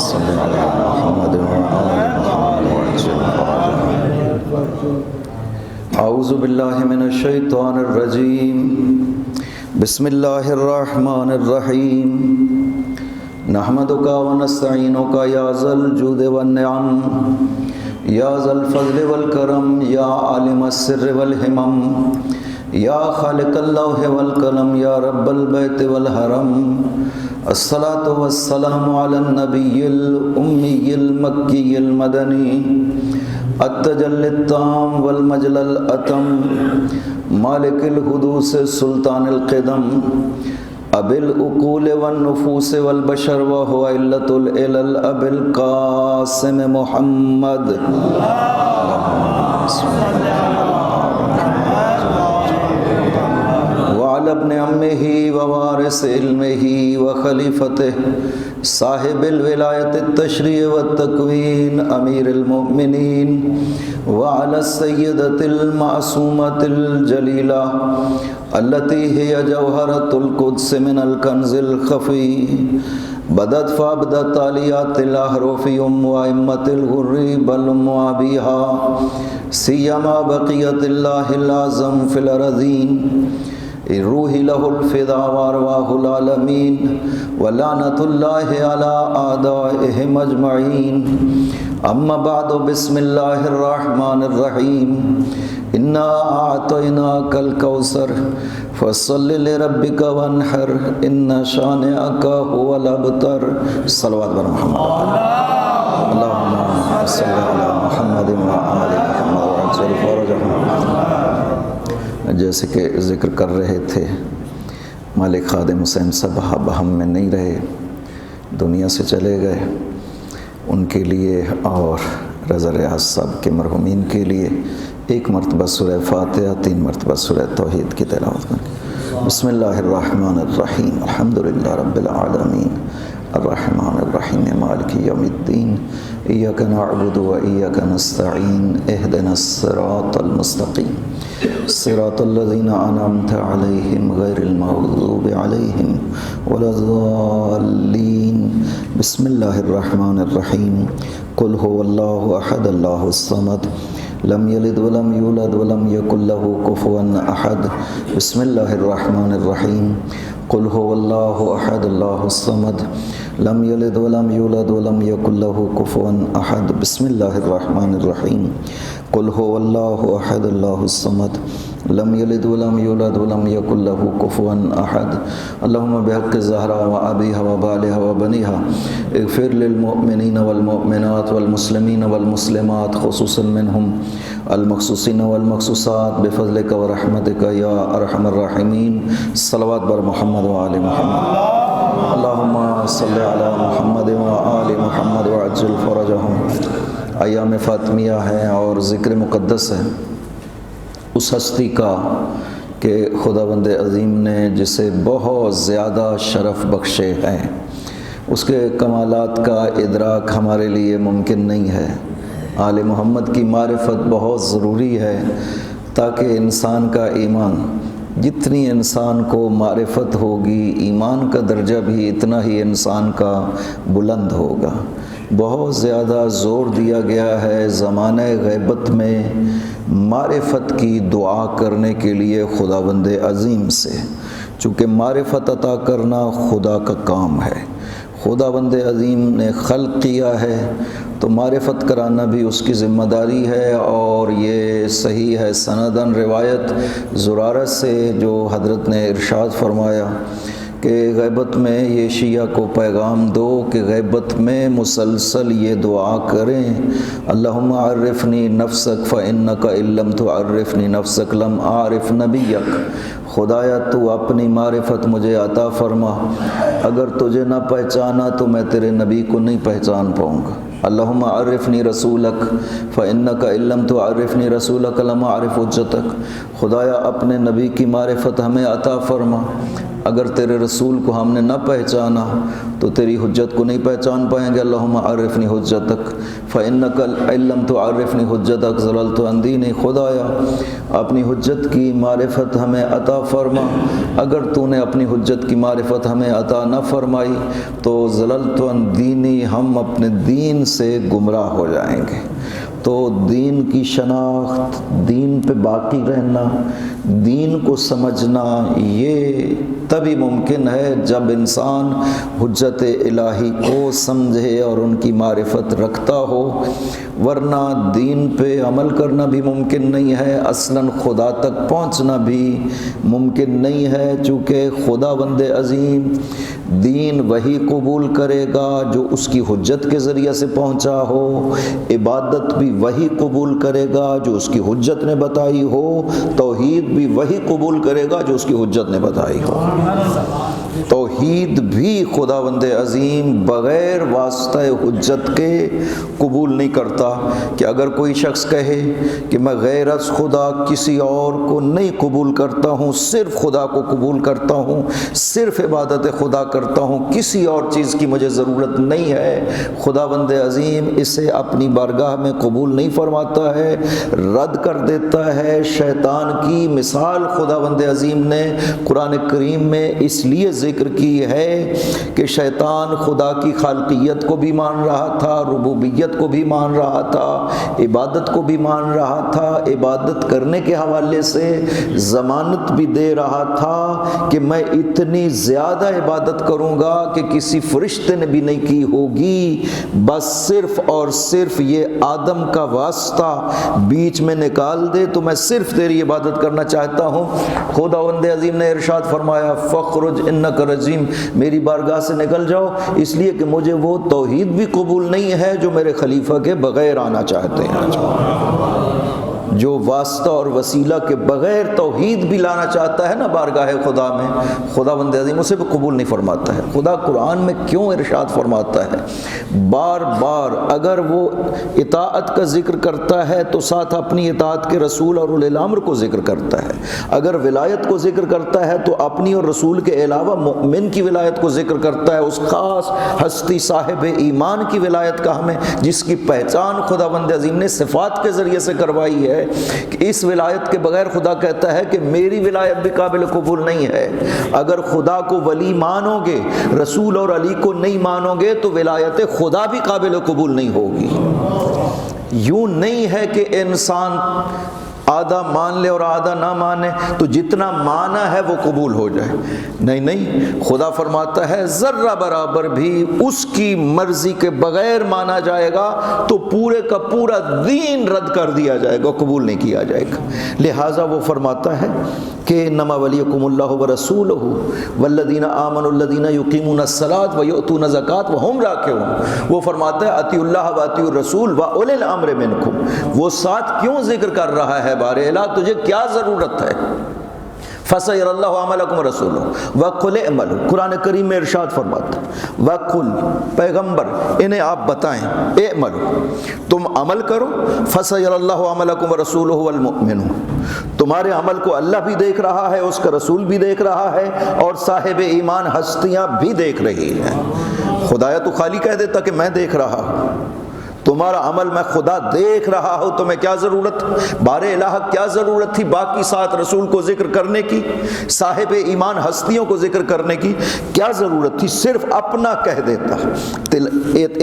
صل علی محمد وعلی محمد وعجل فرجهم۔ اعوذ باللہ من الشیطان الرجیم، بسم اللہ الرحمن الرحیم۔ نحمدک ونستعینک یا ذا الجود والنعم، یا ذا الفضل والکرم، یا عالم السر والہمم، یا خالق اللوح والقلم، یا رب البیت والحرم۔ الصلاة والسلام علی النبی الامی المکی المدنی، التجلی التام والمجل الاتم، مالک الحدوث سلطان القدم، ابی العقول والنفوس والبشر وهو علة العلل، ابی القاسم محمد وعلى ابن عمه ووارث علمه وخلیفته صاحب الولایت التشریع والتکوین امیر المؤمنین، وعلى السیدة المعصومة الجلیلہ التي هي جوہرة القدس من الکنز الخفی، بدت فابدت عالیات الاحرف وائمة الغر بل ابیہا، سیما بقیت اللہ العظم فی الارضین، روح لہ الفداء وارواح العالمین، ولعنۃ اللہ علی اعدائہم اجمعین۔ اما بعد، بسم اللہ الرحمن الرحیم۔ انا اعطیناک الکوثر فصل لربک وانحر ان شانئک هو الابتر۔ صلوات بر محمد، اللہم صل علی محمد وآل محمد وعجل فرجهم۔ جیسے کہ ذکر کر رہے تھے، مالک خادم حسین صاحب ہم میں نہیں رہے، دنیا سے چلے گئے۔ ان کے لیے اور رضا ریاض صاحب کے مرحومین کے لیے ایک مرتبہ سورہ فاتحہ، 3 مرتبہ سورہ توحید کی تلاوت کریں۔ بسم اللہ الرحمن الرحیم، الحمدللہ رب العالمین، الرحمن الرحیم، مالک یوم الدین، ایاک نعبد و ایاک نستعین، اہدنا الصراط المستقیم، صراط الذین انعمت علیہم غیر المغضوب علیہم ولا الضالین۔ بسم اللہ الرحمن الرحیم، قل هو اللہ احد اللہ الصمد، لم یلد ولم یولد ولم یکن له کفوا احد۔ بسم اللہ الرحمن الرحیم، قل هو اللہ احد اللہ الصمد، لم یلد ولم یولد ولم یکن له کفوا احد۔ بسم اللہ الرحمن الرحیم، قل هو اللہ احد اللہ الصمد، لم یلد ولم یولد ولم یکن له کفوا احد۔ اللہم بحق الزہراء وابیہا وبالہا وبنیہا اغفر للمؤمنین والمؤمنات والمسلمین والمسلمات، خصوصا منہم المخصوصین والمخصوصات، بفضلک ورحمتک یا ارحم الراحمین۔ صلوات بر محمد وآل محمد، اللہم صل علی محمد وآل محمد وعجل فرجهم۔ ایام فاطمیہ ہے اور ذکر مقدس ہے اس ہستی کا کہ خداوند عظیم نے جسے بہت زیادہ شرف بخشے ہیں، اس کے کمالات کا ادراک ہمارے لیے ممکن نہیں ہے۔ آل محمد کی معرفت بہت ضروری ہے تاکہ انسان کا ایمان، جتنی انسان کو معرفت ہوگی ایمان کا درجہ بھی اتنا ہی انسان کا بلند ہوگا۔ بہت زیادہ زور دیا گیا ہے زمانہ غیبت میں معرفت کی دعا کرنے کے لیے خداوند عظیم سے، چونکہ معرفت عطا کرنا خدا کا کام ہے۔ خداوند عظیم نے خلق کیا ہے تو معرفت کرانا بھی اس کی ذمہ داری ہے، اور یہ صحیح ہے سنداً روایت زرارہ سے جو حضرت نے ارشاد فرمایا کہ غیبت میں یہ شیعہ کو پیغام دو کہ غیبت میں مسلسل یہ دعا کریں، اللہم عرفنی نفسک فإنک ان لم تعرفنی نفسک لم اعرف نبیک۔ خدایا تو اپنی معرفت مجھے عطا فرما، اگر تجھے نہ پہچانا تو میں تیرے نبی کو نہیں پہچان پاؤں گا۔ اللہم عرفنی رسولک فإنک ان لم تعرفنی رسولک لم اعرف حجتک۔ خدایا اپنے نبی کی معرفت ہمیں عطا فرما، اگر تیرے رسول کو ہم نے نہ پہچانا تو تیری حجت کو نہیں پہچان پائیں گے۔ اللہم عرفنی حجتک فإنک ان لم تعرفنی حجتک ضللت عن دینک، خدایا اپنی حجت کی معرفت ہمیں عطا فرما، اگر تو نے اپنی حجت کی معرفت ہمیں عطا نہ فرمائی تو ضللت عن دینی، ہم اپنے دین سے گمراہ ہو جائیں گے۔ تو دین کی شناخت، دین پہ باقی رہنا، دین کو سمجھنا، یہ تبھی ممکن ہے جب انسان حجت الہی کو سمجھے اور ان کی معرفت رکھتا ہو، ورنہ دین پہ عمل کرنا بھی ممکن نہیں ہے، اصلاً خدا تک پہنچنا بھی ممکن نہیں ہے، چونکہ خداوند عظیم دین وہی قبول کرے گا جو اس کی حجت کے ذریعے سے پہنچا ہو، عبادت بھی وہی قبول کرے گا جو اس کی حجت نے بتائی ہو، توحید بھی وہی قبول کرے گا جو اس کی حجت نے بتائی ہو۔ توحید بھی خداوند عظیم بغیر واسطہ حجت کے قبول نہیں کرتا، کہ اگر کوئی شخص کہے کہ میں غیر از خدا کسی اور کو نہیں قبول کرتا ہوں، صرف خدا کو قبول کرتا ہوں، صرف عبادت خدا کرتا ہوں، کسی اور چیز کی مجھے ضرورت نہیں ہے، خداوند عظیم اسے اپنی بارگاہ میں قبول نہیں فرماتا ہے، رد کر دیتا ہے۔ شیطان کی مثال خداوند عظیم نے قرآن کریم میں اس لیے ذکر کی ہے کہ شیطان خدا کی خالقیت کو بھی مان رہا تھا، ربوبیت کو بھی مان رہا تھا، عبادت کو بھی مان رہا تھا، عبادت کرنے کے حوالے سے ضمانت بھی دے رہا تھا کہ میں اتنی زیادہ عبادت کروں گا کہ کسی فرشتے نے بھی نہیں کی ہوگی، بس صرف اور صرف یہ آدم کا واسطہ بیچ میں نکال دے تو میں صرف تیری عبادت کرنا چاہتا ہوں۔ خداوند عظیم نے ارشاد فرمایا فخرج انک رجیم، میری بارگاہ سے نکل جاؤ، اس لیے کہ مجھے وہ توحید بھی قبول نہیں ہے جو میرے خلیفہ کے بغیر آنا چاہتے ہیں، جو واسطہ اور وسیلہ کے بغیر توحید بھی لانا چاہتا ہے نا بارگاہ خدا میں، خداوند عظیم اسے بھی قبول نہیں فرماتا ہے۔ خدا قرآن میں کیوں ارشاد فرماتا ہے بار بار، اگر وہ اطاعت کا ذکر کرتا ہے تو ساتھ اپنی اطاعت کے رسول اور اولی الامر کو ذکر کرتا ہے، اگر ولایت کو ذکر کرتا ہے تو اپنی اور رسول کے علاوہ مؤمن کی ولایت کو ذکر کرتا ہے، اس خاص ہستی صاحب ایمان کی ولایت کا ہمیں، جس کی پہچان خداوند عظیم نے صفات کے ذریعے سے کروائی ہے، کہ اس ولایت کے بغیر خدا کہتا ہے کہ میری ولایت بھی قابل قبول نہیں ہے۔ اگر خدا کو ولی مانو گے، رسول اور علی کو نہیں مانو گے تو ولایت خدا بھی قابل قبول نہیں ہوگی۔ یوں نہیں ہے کہ انسان آدھا مان لے اور آدھا نہ مانے تو جتنا مانا ہے وہ قبول ہو جائے، نہیں نہیں، خدا فرماتا ہے ذرہ برابر بھی اس کی مرضی کے بغیر مانا جائے گا تو پورے کا پورا دین رد کر دیا جائے گا، قبول نہیں کیا جائے گا۔ لہٰذا وہ فرماتا ہے کہ انما ولیکم اللہ ورسولہ والذین آمنوا الذین یقیمون الصلاۃ ویؤتون الزکاۃ وہم راکعون۔ وہ فرماتا ہے اطیعوا اللہ واطیعوا الرسول واولی الامر منکم۔ وہ ساتھ کیوں ذکر کر رہا ہے بار الہ، تجھے کیا ضرورت ہے؟ فَسَيَرَ اللَّهُ عَمَلَكُمْ وَرَسُولُهُ وَقُلْ اعْمَلُوا، قرآن کریم میں ارشاد فرماتا ہے وَقُلْ، پیغمبر انہیں آپ بتائیں، اعملوا، تم عمل کرو، فَسَيَرَ اللَّهُ عَمَلَكُمْ وَرَسُولُهُ وَالْمُؤْمِنُونَ، تمہارے عمل کو اللہ بھی دیکھ رہا ہے، اس کا رسول بھی دیکھ رہا ہے، اور صاحب ایمان ہستیاں بھی دیکھ رہی ہیں۔ خدایا تو خالی کہہ دیتا کہ میں دیکھ رہا ہوں، تمہارا عمل میں خدا دیکھ رہا ہوں، تمہیں کیا ضرورت؟ بار الہ کیا ضرورت تھی باقی سات رسول کو ذکر کرنے کی، صاحب ایمان ہستیوں کو ذکر کرنے کی؟ کیا ضرورت تھی؟ صرف اپنا کہہ دیتا،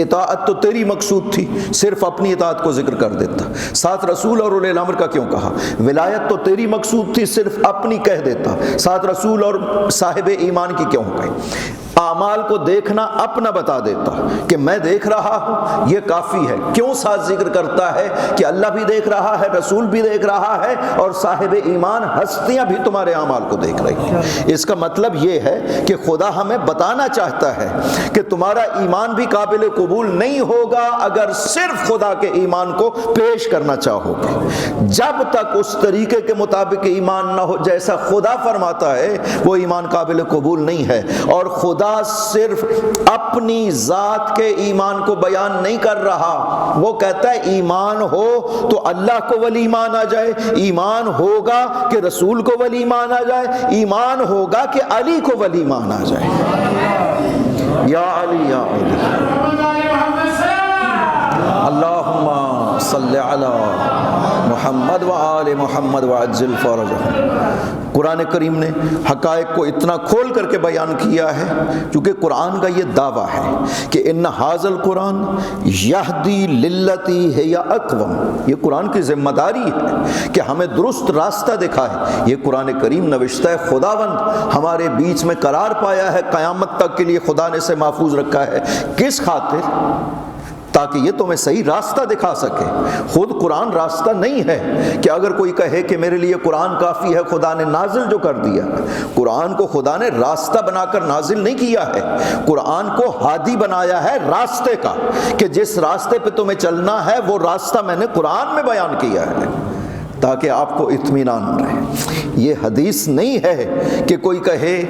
اطاعت تو تیری مقصود تھی، صرف اپنی اطاعت کو ذکر کر دیتا۔ سات رسول اور اولی الامر کا کیوں کہا؟ ولایت تو تیری مقصود تھی، صرف اپنی کہہ دیتا، سات رسول اور صاحب ایمان کی کیوں کہی؟ اعمال کو دیکھنا اپنا بتا دیتا کہ میں دیکھ رہا ہوں، یہ کافی ہے۔ کیوں ساتھ ذکر کرتا ہے کہ اللہ بھی دیکھ رہا ہے، رسول بھی دیکھ رہا ہے، اور صاحب ایمان ہستیاں بھی تمہارے اعمال کو دیکھ رہی ہیں؟ اس کا مطلب یہ ہے کہ خدا ہمیں بتانا چاہتا ہے کہ تمہارا ایمان بھی قابل قبول نہیں ہوگا اگر صرف خدا کے ایمان کو پیش کرنا چاہو گے۔ جب تک اس طریقے کے مطابق ایمان نہ ہو جیسا خدا فرماتا ہے، وہ ایمان قابل قبول نہیں ہے۔ اور خدا صرف اپنی ذات کے ایمان کو بیان نہیں کر رہا، وہ کہتا ہے ایمان ہو تو اللہ کو ولی مانا جائے، ایمان ہوگا کہ رسول کو ولی مانا جائے، ایمان ہوگا کہ علی کو ولی مانا جائے۔ یا علی یا علی، اللہم صلی علی محمد و آل محمد وعجل فرجہ۔ قرآن کریم نے حقائق کو اتنا کھول کر کے بیان کیا ہے، چونکہ قرآن کا یہ دعویٰ ہے کہ ان ھذا القرآن یہدی للتی ہی اقوم، یہ قرآن کی ذمہ داری ہے کہ ہمیں درست راستہ دکھائے۔ یہ قرآن کریم نوشتہ ہے خداوند ہمارے بیچ میں قرار پایا ہے، قیامت تک کے لیے خدا نے اسے محفوظ رکھا ہے۔ کس خاطر؟ تاکہ یہ تمہیں صحیح راستہ دکھا سکے۔ خود قرآن راستہ نہیں ہے کہ اگر کوئی کہے کہ میرے لیے قرآن کافی ہے، خدا نے نازل جو کر دیا۔ قرآن کو خدا نے راستہ بنا کر نازل نہیں کیا ہے، قرآن کو ہادی بنایا ہے راستے کا، کہ جس راستے پہ تمہیں چلنا ہے وہ راستہ میں نے قرآن میں بیان کیا ہے تاکہ آپ کو اطمینان رہے۔ یہ حدیث نہیں ہے کہ کوئی کہے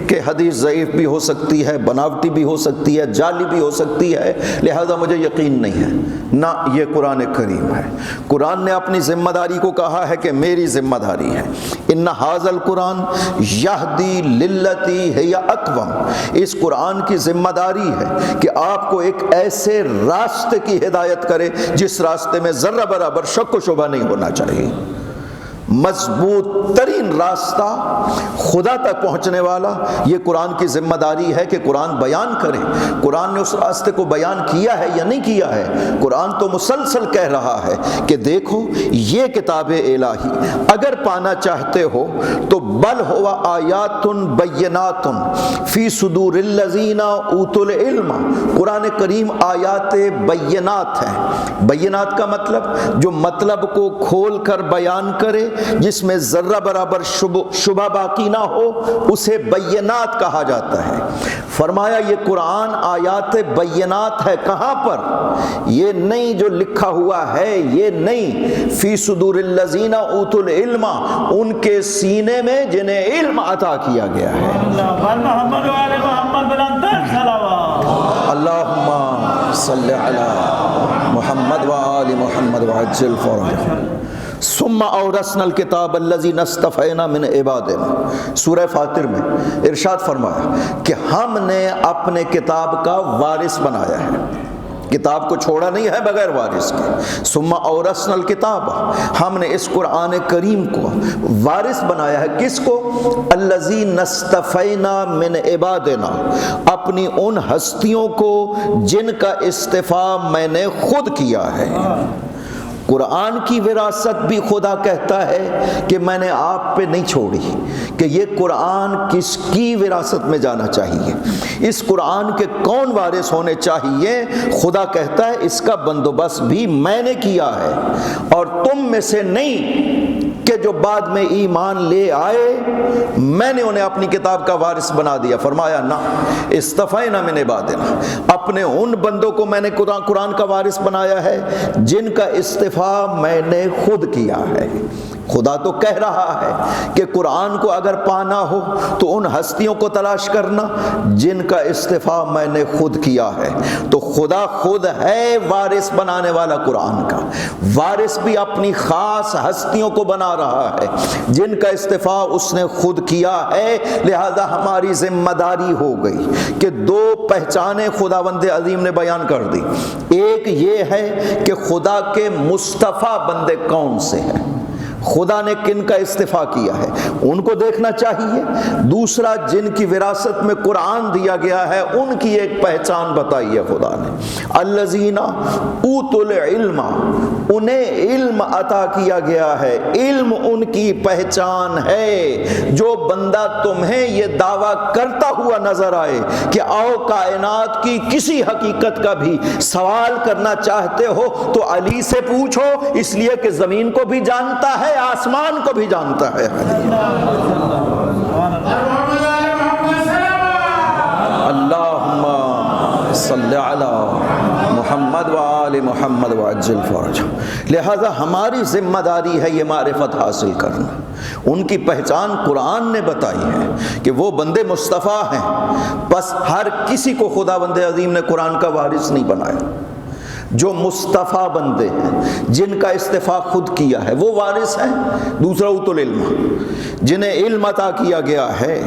کہ حدیث ضعیف بھی ہو سکتی ہے، بناوٹی بھی ہو سکتی ہے، جعلی بھی ہو سکتی ہے، لہذا مجھے یقین نہیں ہے۔ نہ، یہ قرآن کریم ہے۔ قرآن نے اپنی ذمہ داری کو کہا ہے کہ میری ذمہ داری ہے۔ ان ھذا القرآن یہدی للتی ہی اقوم، اس قرآن کی ذمہ داری ہے کہ آپ کو ایک ایسے راستے کی ہدایت کرے جس راستے میں ذرہ برابر شک و شبہ نہیں ہونا چاہیے، مضبوط ترین راستہ خدا تک پہنچنے والا۔ یہ قرآن کی ذمہ داری ہے کہ قرآن بیان کرے۔ قرآن نے اس راستے کو بیان کیا ہے یا نہیں کیا ہے؟ قرآن تو مسلسل کہہ رہا ہے کہ دیکھو یہ کتاب الہی اگر پانا چاہتے ہو تو بل ہوا آیات بینات فی صدور الذین اوتوا العلم۔ قرآن کریم آیات بینات ہیں۔ بینات کا مطلب جو مطلب کو کھول کر بیان کرے، جس میں ذرہ برابر شبہ باقی نہ ہو، اسے بینات کہا جاتا ہے۔ فرمایا یہ قرآن آیات بینات ہے۔ کہاں پر؟ یہ نہیں جو لکھا ہوا ہے، یہ نہیں، فی صدور الذین اوتوا العلم، ان کے سینے میں جنہیں علم عطا کیا گیا ہے۔ اللہم صلی علی محمد و آل محمد وعجل فرجہ۔ ثم اورثنا الکتاب الذین اصطفینا من عبادنا، سورہ فاطر میں ارشاد فرمایا کہ ہم نے اپنے کتاب کا وارث بنایا ہے، کتاب کو چھوڑا نہیں ہے بغیر وارث کے۔ ثم اورثنا الکتاب، ہم نے اس قرآن کریم کو وارث بنایا ہے۔ کس کو؟ الذین اصطفینا من عبادنا، اپنی ان ہستیوں کو جن کا اصطفاء میں نے خود کیا ہے۔ قرآن کی وراثت بھی خدا کہتا ہے کہ میں نے آپ پہ نہیں چھوڑی، کہ یہ قرآن کس کی وراثت میں جانا چاہیے، اس قرآن کے کون وارث ہونے چاہیے، خدا کہتا ہے اس کا بندوبست بھی میں نے کیا ہے، اور تم میں سے نہیں کہ جو بعد میں ایمان لے آئے میں نے انہیں اپنی کتاب کا وارث بنا دیا۔ فرمایا نہ، اصطفینا من عبادنا، اپنے ان بندوں کو میں نے قرآن کا وارث بنایا ہے جن کا اصطفاء میں نے خود کیا ہے۔ خدا تو کہہ رہا ہے کہ قرآن کو اگر پانا ہو تو ان ہستیوں کو تلاش کرنا جن کا اصطفاء میں نے خود کیا ہے۔ تو خدا خود ہے وارث بنانے والا قرآن کا، وارث بھی اپنی خاص ہستیوں کو بنا رہا ہے جن کا اصطفاء اس نے خود کیا ہے۔ لہذا ہماری ذمہ داری ہو گئی کہ دو پہچانیں خداوند عظیم نے بیان کر دی۔ ایک یہ ہے کہ خدا کے مصطفیٰ بندے کون سے ہیں، خدا نے کن کا اصطفاء کیا ہے ان کو دیکھنا چاہیے۔ دوسرا، جن کی وراثت میں قرآن دیا گیا ہے ان کی ایک پہچان بتائی ہے خدا نے۔ الذین اوتوا العلم، انہیں علم عطا کیا گیا ہے، علم ان کی پہچان ہے۔ جو بندہ تمہیں یہ دعویٰ کرتا ہوا نظر آئے کہ آؤ کائنات کی کسی حقیقت کا بھی سوال کرنا چاہتے ہو تو علی سے پوچھو، اس لیے کہ زمین کو بھی جانتا ہے، آسمان کو بھی جانتا ہے۔ اللہم صلی علی محمد و آل محمد وعجل فرجہ۔ لہذا ہماری ذمہ داری ہے یہ معرفت حاصل کرنا۔ ان کی پہچان قرآن نے بتائی ہے کہ وہ بندے مصطفیٰ ہیں، بس ہر کسی کو خداوند عظیم نے قرآن کا وارث نہیں بنایا۔ جو مصطفیٰ بندے ہیں، جن کا استفاء خود کیا ہے، وہ وارث ہیں۔ دوسرا اوت العلم، جنہیں علم عطا کیا گیا ہے،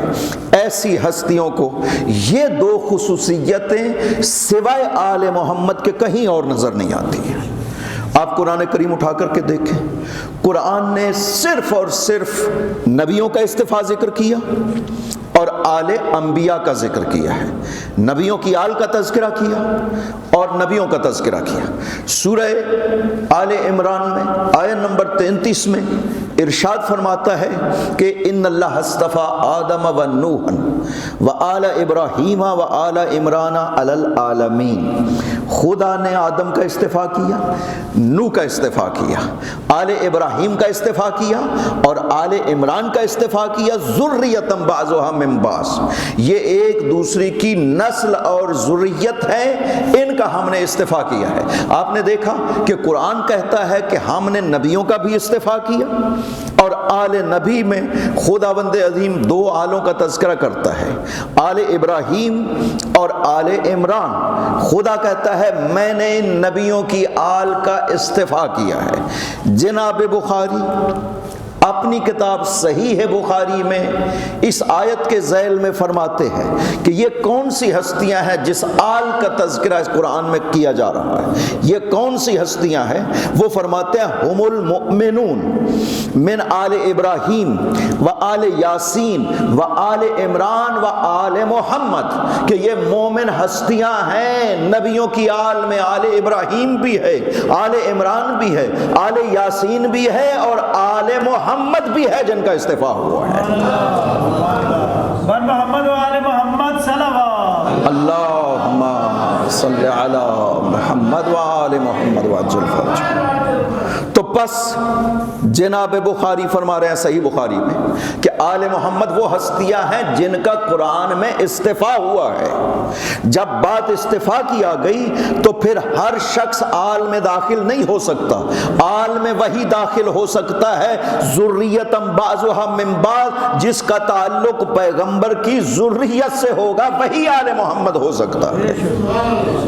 ایسی ہستیوں کو یہ دو خصوصیتیں سوائے آل محمد کے کہیں اور نظر نہیں آتی ہیں۔ آپ قرآن کریم اٹھا کر کے دیکھیں، قرآن نے صرف اور صرف نبیوں کا استفاء ذکر کیا اور آل انبیاء کا ذکر کیا ہے۔ نبیوں کی آل کا تذکرہ کیا اور نبیوں کا تذکرہ کیا۔ سورہ آل عمران میں آیت نمبر 33 میں ارشاد فرماتا ہے کہ ان اللہ اصطفیٰ آدم و نوحا و آل ابراہیم و آل عمران علی العالمین۔ خدا نے آدم کا استفاء کیا، نوح کا استفاء کیا، آل ابراہیم کا استفاء کیا اور آل عمران کا استفاء کیا، ذریۃ بعضھا من بعض۔ یہ ایک دوسرے کی نسل اور ذریت ہے، ان کا ہم نے استفاء کیا ہے۔ آپ نے دیکھا کہ قرآن کہتا ہے کہ ہم نے نبیوں کا بھی استفاء کیا، اور آل نبی میں خداوند عظیم دو آلوں کا تذکرہ کرتا ہے، آل ابراہیم اور آل عمران۔ خدا کہتا ہے میں نے ان نبیوں کی آل کا استفاء کیا ہے۔ جناب بخاری اپنی کتاب صحیح بخاری میں اس آیت کے ذیل میں فرماتے ہیں کہ یہ کون سی ہستیاں ہیں جس آل کا تذکرہ اس قرآن میں کیا جا رہا ہے، یہ کون سی ہستیاں ہیں؟ وہ فرماتے ہیں ہم المؤمنون من آل ابراہیم و آل یاسین و آل عمران و آل محمد، کہ یہ مومن ہستیاں ہیں نبیوں کی آل میں۔ آل ابراہیم بھی ہے، آل عمران بھی ہے، آل یاسین بھی ہے اور آل محمد بھی ہے جن کا استفاء ہوا ہے۔ محمد و آل محمد صلوات اللہم صلی علی محمد و آل محمد وعجل فرج۔ تو پس جناب بخاری فرما رہے ہیں صحیح بخاری میں کہ آل محمد وہ ہستیاں ہیں جن کا قرآن میں استفاء ہوا ہے۔ جب بات استفاء کی آ گئی تو پھر ہر شخص آل میں داخل نہیں ہو سکتا، آل میں وہی داخل ہو سکتا ہے ذریۃ بعضھا من بعض، جس کا تعلق پیغمبر کی ذریت سے ہوگا وہی آل محمد ہو سکتا ہے۔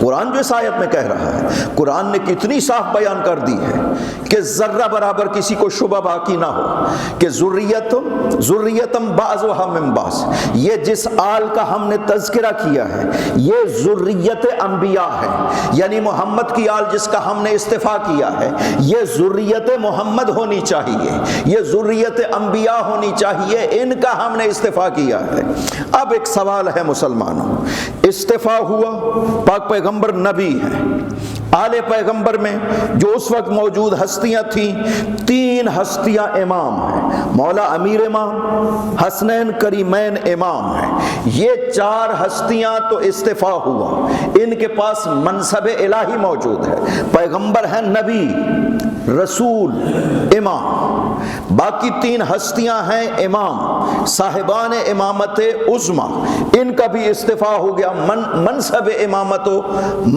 قرآن جو اس آیت میں کہہ رہا ہے، قرآن نے کتنی صاف بیان کر دی ہے کہ ذرہ برابر کسی کو شبہ باقی نہ ہو کہ ذریۃ بعضھا من بعض، یہ جس آل کا ہم نے تذکرہ کیا ہے یہ ذریت انبیاء ہے، یعنی محمد کی آل جس کا ہم نے استفاء کیا ہے یہ ذریت محمد ہونی چاہیے، یہ ذریت انبیاء ہونی چاہیے، ان کا ہم نے استفاء کیا ہے۔ اب ایک سوال ہے مسلمانوں، استفاء ہوا، پاک پیغمبر نبی ہیں، آل پیغمبر میں جو اس وقت موجود ہستیاں تھیں، تین ہستیاں امام ہیں، مولا امیر امام، حسنین کریمین امام ہیں۔ یہ چار ہستیاں تو استفاء ہوا، ان کے پاس منصب الہی موجود ہے، پیغمبر ہیں، نبی، رسول، امام۔ باقی تین ہستیاں ہیں امام، صاحبان امامت عظما، ان کا بھی استفاء ہو گیا منصب امامت و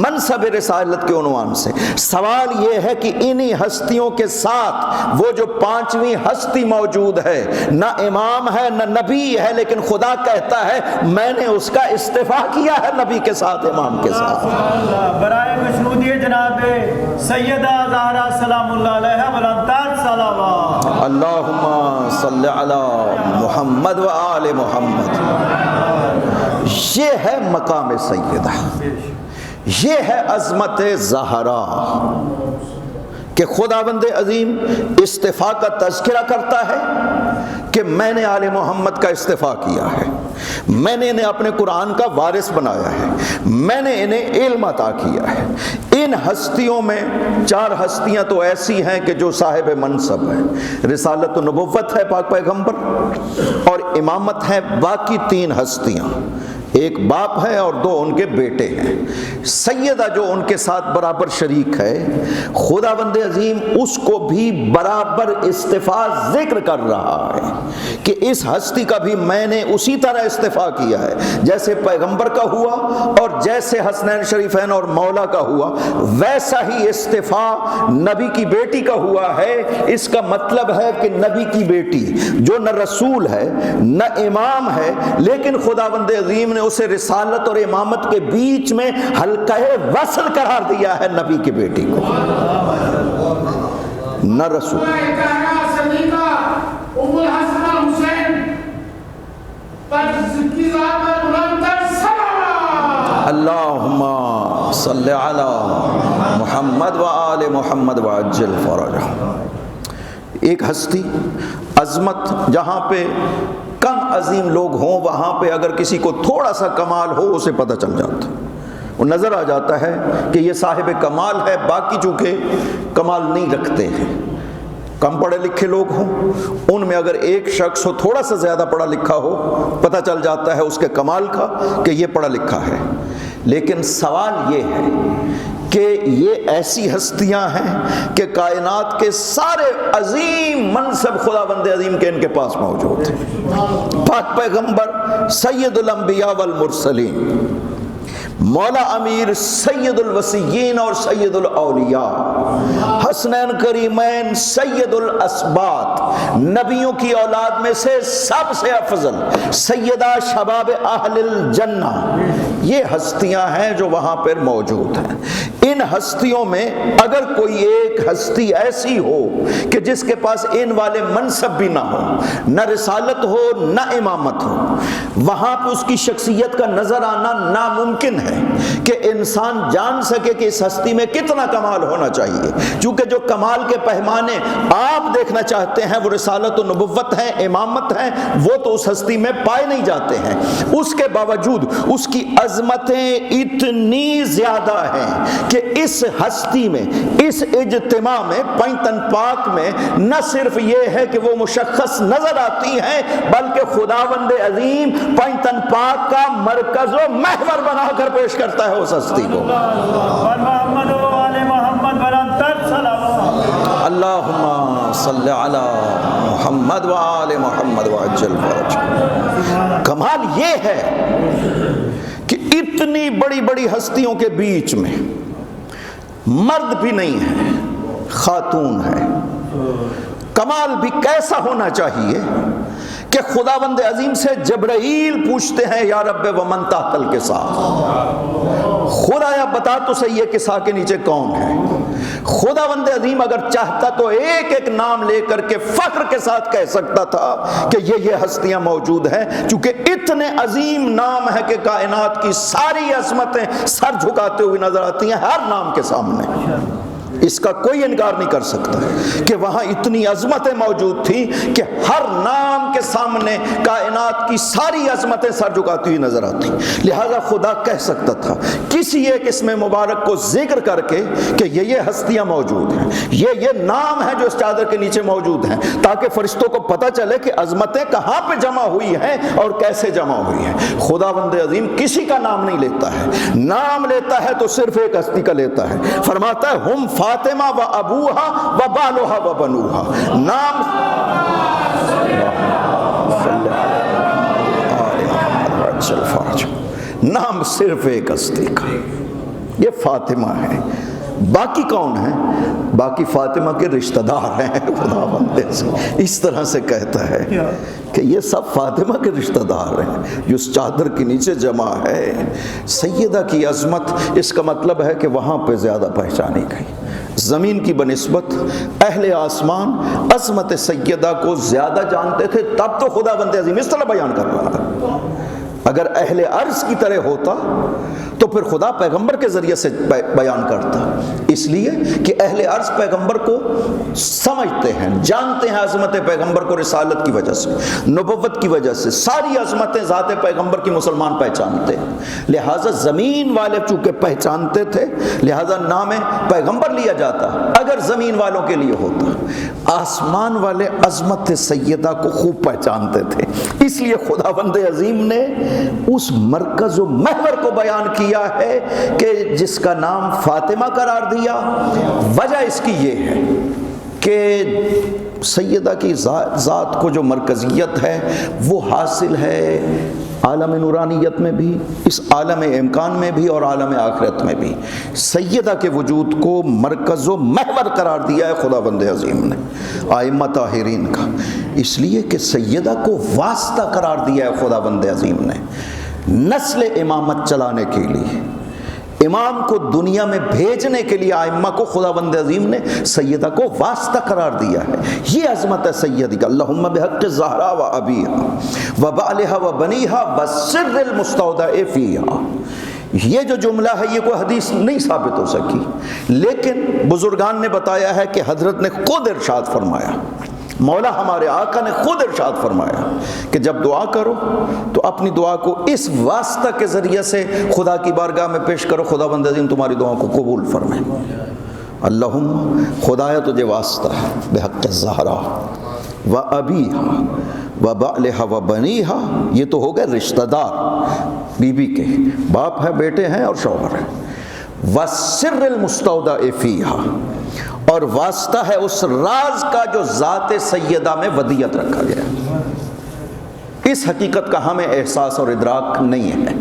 منصب رسالت کے عنوان سے۔ سوال یہ ہے کہ انہی ہستیوں کے ساتھ وہ جو پانچویں ہستی موجود ہے، نہ امام ہے نہ نبی ہے، لیکن خدا کہتا ہے میں نے اس کا استفاء کیا ہے نبی کے ساتھ، امام کے ساتھ۔ برائے مشہودیہ جناب سیدہ زہرا سلام اللہ علیہ بلندتر صلوات۔ اللہم صلی علی محمد و آل محمد۔ یہ ہے مقام سیدہ، یہ ہے عظمت زہرا کہ خداوند عظیم استفاء کا تذکرہ کرتا ہے کہ میں نے آل محمد کا استفاء کیا ہے، میں نے انہیں اپنے قرآن کا وارث بنایا ہے، میں نے انہیں علم عطا کیا ہے۔ ان ہستیوں میں چار ہستیاں تو ایسی ہیں کہ جو صاحب منصب ہیں، رسالت و نبوت ہے پاک پیغمبر، اور امامت ہے باقی تین ہستیاں، ایک باپ ہے اور 2 ان کے بیٹے ہیں۔ سیدہ جو ان کے ساتھ برابر شریک ہے، خداوند عظیم اس کو بھی برابر استفاء ذکر کر رہا ہے کہ اس ہستی کا بھی میں نے اسی طرح استفاء کیا ہے جیسے پیغمبر کا ہوا اور جیسے حسنین شریفین اور مولا کا ہوا، ویسا ہی استفاء نبی کی بیٹی کا ہوا ہے۔ اس کا مطلب ہے کہ نبی کی بیٹی جو نہ رسول ہے نہ امام ہے، لیکن خداوند عظیم نے اسے رسالت اور امامت کے بیچ میں حلقہ وصل قرار دیا ہے نبی کی بیٹی کو، نہ رسول۔ اللہم صلی علی محمد و آل محمد وعجل فرجہ۔ ایک ہستی، عظمت، جہاں پہ کم عظیم لوگ ہوں وہاں پہ اگر کسی کو تھوڑا سا کمال ہو اسے پتہ چل جاتا ہے، وہ نظر آ جاتا ہے کہ یہ صاحب کمال ہے۔ باقی چونکہ کمال نہیں رکھتے ہیں، کم پڑھے لکھے لوگ ہوں، ان میں اگر ایک شخص ہو تھوڑا سا زیادہ پڑھا لکھا ہو، پتہ چل جاتا ہے اس کے کمال کا کہ یہ پڑھا لکھا ہے۔ لیکن سوال یہ ہے کہ یہ ایسی ہستیاں ہیں کہ کائنات کے سارے عظیم منصب خداوند عظیم کے ان کے پاس موجود ہیں۔ پاک پیغمبر سید الانبیاء والمرسلین، مولا امیر سید الوصیین اور سید الاولیاء، حسنین کریمین سید الاسباط، نبیوں کی اولاد میں سے سب سے افضل، سیدہ شباب اہل الجنہ، یہ ہستیاں ہیں جو وہاں پر موجود ہیں۔ ان ہستیوں میں اگر کوئی ایک ہستی ایسی ہو کہ جس کے پاس ان والے منصب بھی نہ ہو، نہ رسالت ہو نہ امامت ہو، وہاں پہ اس کی شخصیت کا نظر آنا ناممکن ہے کہ انسان جان سکے کہ اس ہستی میں کتنا کمال ہونا چاہیے، چونکہ جو کمال کے پیمانے آپ دیکھنا چاہتے ہیں وہ رسالت و نبوت ہیں، امامت ہیں، وہ تو اس ہستی میں پائے نہیں جاتے ہیں۔ اس کے باوجود اس کی عظمتیں اتنی زیادہ ہیں کہ اس ہستی میں، اس اجتماع میں، پینتن پاک میں نہ صرف یہ ہے کہ وہ مشخص نظر آتی ہیں بلکہ خداوند عظیم پینتن پاک کا مرکز و محور بنا کر پیش کرتا ہے اس ہستی کو۔ محمد و آل محمد برانتر سلام اللہم صلی علی محمد و آل محمد وعجل فرجہ۔ کمال یہ ہے کہ اتنی بڑی بڑی ہستیوں کے بیچ میں مرد بھی نہیں ہے، خاتون ہے۔ کمال بھی کیسا ہونا چاہیے کہ خداوند عظیم سے جبرائیل پوچھتے ہیں یا رب ومن تحت الکساء، خدایا بتا تو صحیح ہے کساء کے نیچے کون ہے۔ خداوند عظیم اگر چاہتا تو ایک ایک نام لے کر کے فخر کے ساتھ کہہ سکتا تھا کہ یہ ہستیاں موجود ہیں، چونکہ اتنے عظیم نام ہے کہ کائنات کی ساری عظمتیں سر جھکاتے ہوئے نظر آتی ہیں ہر نام کے سامنے۔ اس کا کوئی انکار نہیں کر سکتا کہ وہاں اتنی عظمتیں موجود تھیں کہ ہر نام کے سامنے کائنات کی ساری عظمتیں سر جھکاتی ہوئی نظر آتی، لہذا خدا کہہ سکتا تھا کسی ایک اسم مبارک کو ذکر کر کے کہ یہ ہستیاں موجود ہیں، یہ نام ہے جو اس چادر کے نیچے موجود ہیں، تاکہ فرشتوں کو پتہ چلے کہ عظمتیں کہاں پہ جمع ہوئی ہیں اور کیسے جمع ہوئی ہیں۔ خداوند عظیم کسی کا نام نہیں لیتا ہے، نام لیتا ہے تو صرف ایک ہستی کا لیتا ہے، فرماتا ہے ہم فاطمہ و ابوہا و بالوہا و بنوہا، نام نام صرف ایک ہستی کا، یہ فاطمہ ہے۔ باقی کون ہیں؟ باقی فاطمہ کے رشتہ دار ہیں۔ خدا بندے سے اس طرح سے کہتا ہے کہ یہ سب فاطمہ کے رشتہ دار ہیں جو اس چادر کے نیچے جمع ہے۔ سیدہ کی عظمت، اس کا مطلب ہے کہ وہاں پہ زیادہ پہچانی گئی۔ زمین کی بنسبت اہل آسمان عظمت سیدہ کو زیادہ جانتے تھے، تب تو خدا بندے عظیم اس طرح بیان کر رہا ہے۔ اگر اہل عرض کی طرح ہوتا تو پھر خدا پیغمبر کے ذریعے سے بیان کرتا، اس لیے کہ اہل عرض پیغمبر کو سمجھتے ہیں، جانتے ہیں عظمت پیغمبر کو رسالت کی وجہ سے، نبوت کی وجہ سے، ساری عظمتیں ذات پیغمبر کی مسلمان پہچانتے ہیں۔ لہٰذا زمین والے چونکہ پہچانتے تھے لہٰذا نام پیغمبر لیا جاتا اگر زمین والوں کے لیے ہوتا۔ آسمان والے عظمت سیدہ کو خوب پہچانتے تھے، اس لیے خداوند عظیم نے اس مرکز و محور کو بیان کیا ہے کہ جس کا نام فاطمہ قرار دیا. وجہ اس کی یہ ہے کہ سیدہ کی ذات کو جو مرکزیت ہے وہ حاصل ہے عالم نورانیت میں بھی، اس عالم امکان میں بھی اور عالم آخرت میں بھی. سیدہ کے وجود کو مرکز و محور قرار دیا ہے خداوند عظیم نے ائمہ طاہرین کا، اس لیے کہ سیدہ کو واسطہ قرار دیا ہے خداوند عظیم نے نسل امامت چلانے کے لیے، امام کو دنیا میں بھیجنے کے لیے ائمہ کو خداوند عظیم نے سیدہ کو واسطہ قرار دیا ہے. یہ عظمت ہے سیدی کا. اللہم بحق الزہرا و ابیہا و بعلہا و بنیہا و سر المستودع فیہا. یہ جو جملہ ہے یہ کوئی حدیث نہیں ثابت ہو سکی، لیکن بزرگان نے بتایا ہے کہ حضرت نے خود ارشاد فرمایا، مولا ہمارے آقا نے خود ارشاد فرمایا کہ جب دعا کرو تو اپنی دعا کو اس واسطہ کے ذریعے سے خدا کی بارگاہ میں پیش کرو، خداوند عظیم تمہاری دعا کو قبول فرمائے. اللہم خدایا تجھے واسطہ ہے بحق الزہرا و ابیہا و بعلہا و بنیہا. یہ تو ہو گئے رشتہ دار بی بی کے، باپ ہے، بیٹے ہیں اور شوہر ہے. وَسِرِّ الْمُسْتَوْدَعِ فِيهَا، اور واسطہ ہے اس راز کا جو ذات سیدہ میں ودیعت رکھا گیا. اس حقیقت کا ہمیں احساس اور ادراک نہیں ہے.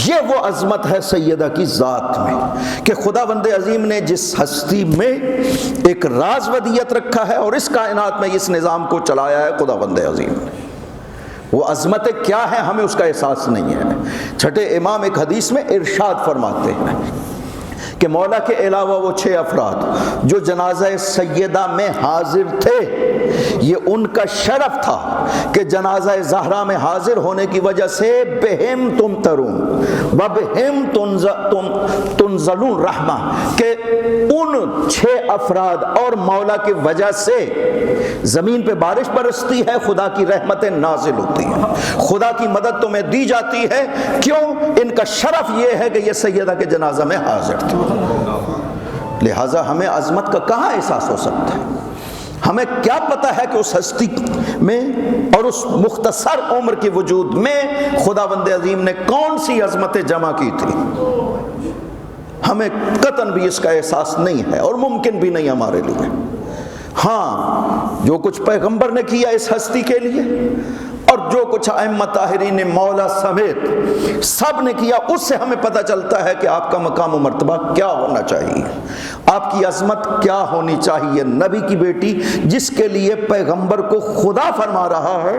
یہ وہ عظمت ہے سیدہ کی ذات میں کہ خداوند عظیم نے جس ہستی میں ایک راز ودیعت رکھا ہے اور اس کائنات میں اس نظام کو چلایا ہے خداوند عظیم نے. وہ عظمتیں کیا ہیں ہمیں اس کا احساس نہیں ہے. چھٹے امام ایک حدیث میں ارشاد فرماتے ہیں کہ مولا کے علاوہ وہ 6 افراد جو جنازہ سیدہ میں حاضر تھے، یہ ان کا شرف تھا کہ جنازہ زہرا میں حاضر ہونے کی وجہ سے بہم تمترون و بہم تنزلون رحمہ، کہ ان 6 افراد اور مولا کی وجہ سے زمین پہ بارش برستی ہے، خدا کی رحمتیں نازل ہوتی ہیں، خدا کی مدد تمہیں دی جاتی ہے. کیوں؟ ان کا شرف یہ ہے کہ یہ سیدہ کے جنازہ میں حاضر تھے. لہٰذا ہمیں عظمت کا کہاں احساس ہو سکتا ہے؟ ہمیں کیا پتہ ہے کہ اس ہستی میں اور اس مختصر عمر کے وجود میں خداوند عظیم نے کون سی عظمتیں جمع کی تھی؟ ہمیں قطعاً بھی اس کا احساس نہیں ہے اور ممکن بھی نہیں ہمارے لیے. ہاں، جو کچھ پیغمبر نے کیا اس ہستی کے لیے اور جو کچھ ائمہ طاہرین نے مولا سمیت سب نے کیا، اس سے ہمیں پتہ چلتا ہے کہ آپ کا مقام و مرتبہ کیا ہونا چاہیے، آپ کی عظمت کیا ہونی چاہیے. نبی کی بیٹی جس کے لیے پیغمبر کو خدا فرما رہا ہے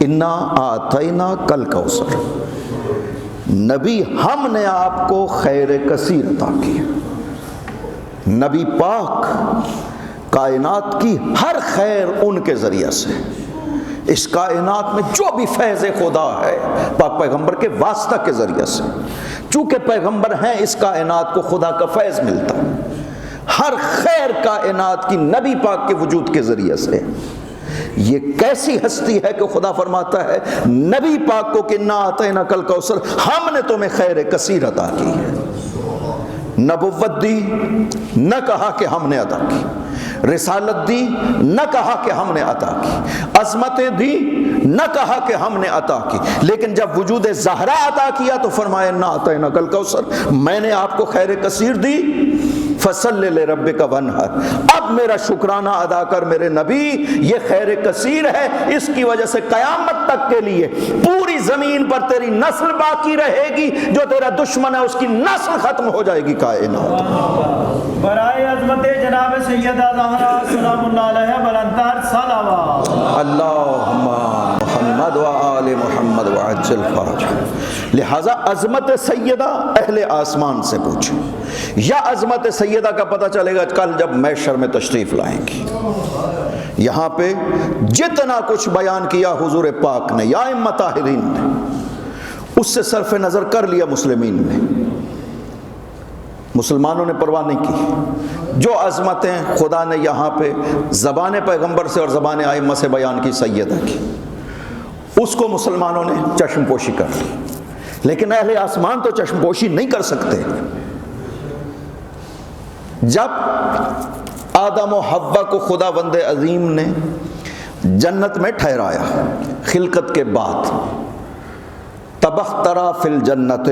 انا آتینا کل کوثر، نبی ہم نے آپ کو خیر کثیر عطا کی. نبی پاک کائنات کی ہر خیر ان کے ذریعے سے، اس کائنات میں جو بھی فیض خدا ہے پاک پیغمبر کے واسطہ کے ذریعے سے. چونکہ پیغمبر ہیں اس کائنات کو خدا کا فیض ملتا، ہر خیر کائنات کی نبی پاک کے وجود کے ذریعے سے. یہ کیسی ہستی ہے کہ خدا فرماتا ہے نبی پاک کو کہ انا اعطینا کل کوثر، ہم نے تمہیں خیر کثیر عطا کی ہے. نبوت دی، نہ کہا کہ ہم نے عطا کی. رسالت دی، نہ کہا کہ ہم نے عطا کی. عظمتیں دی، نہ کہا کہ ہم نے عطا کی. لیکن جب وجود زہرا عطا کیا تو فرمایا انا اعطینا کل کوثر، میں نے آپ کو خیر کثیر دی. فصلی لربک وانحر، اب میرا شکرانہ ادا کر میرے نبی، یہ خیر کثیر ہے، اس کی وجہ سے قیامت تک کے لیے پوری زمین پر تیری نسل باقی رہے گی، جو تیرا دشمن ہے اس کی نسل ختم ہو جائے گی کائنات. برائے عظمت جناب سیدہ زہرا سلام اللہ علیہ بلندتر صلوات. اللہم محمد و آل محمد وعجل فرجہ. لہذا عظمت سیدہ اہل آسمان سے پوچھیں، یا عظمت سیدہ کا پتہ چلے گا کل جب محشر میں تشریف لائیں گی. یہاں پہ جتنا کچھ بیان کیا حضور پاک نے یا ائمہ طاہرین نے، اس سے صرف نظر کر لیا مسلمین نے. مسلمانوں نے پرواہ نہیں کی. جو عظمتیں خدا نے یہاں پہ زبان پیغمبر سے اور زبان ائمہ سے بیان کی سیدہ کی، اس کو مسلمانوں نے چشم پوشی کر لی. لیکن اہل آسمان تو چشم پوشی نہیں کر سکتے. جب آدم و حوا کو خداوند عظیم نے جنت میں ٹھہرایا خلقت کے بعد، تبخترا فی الجنت،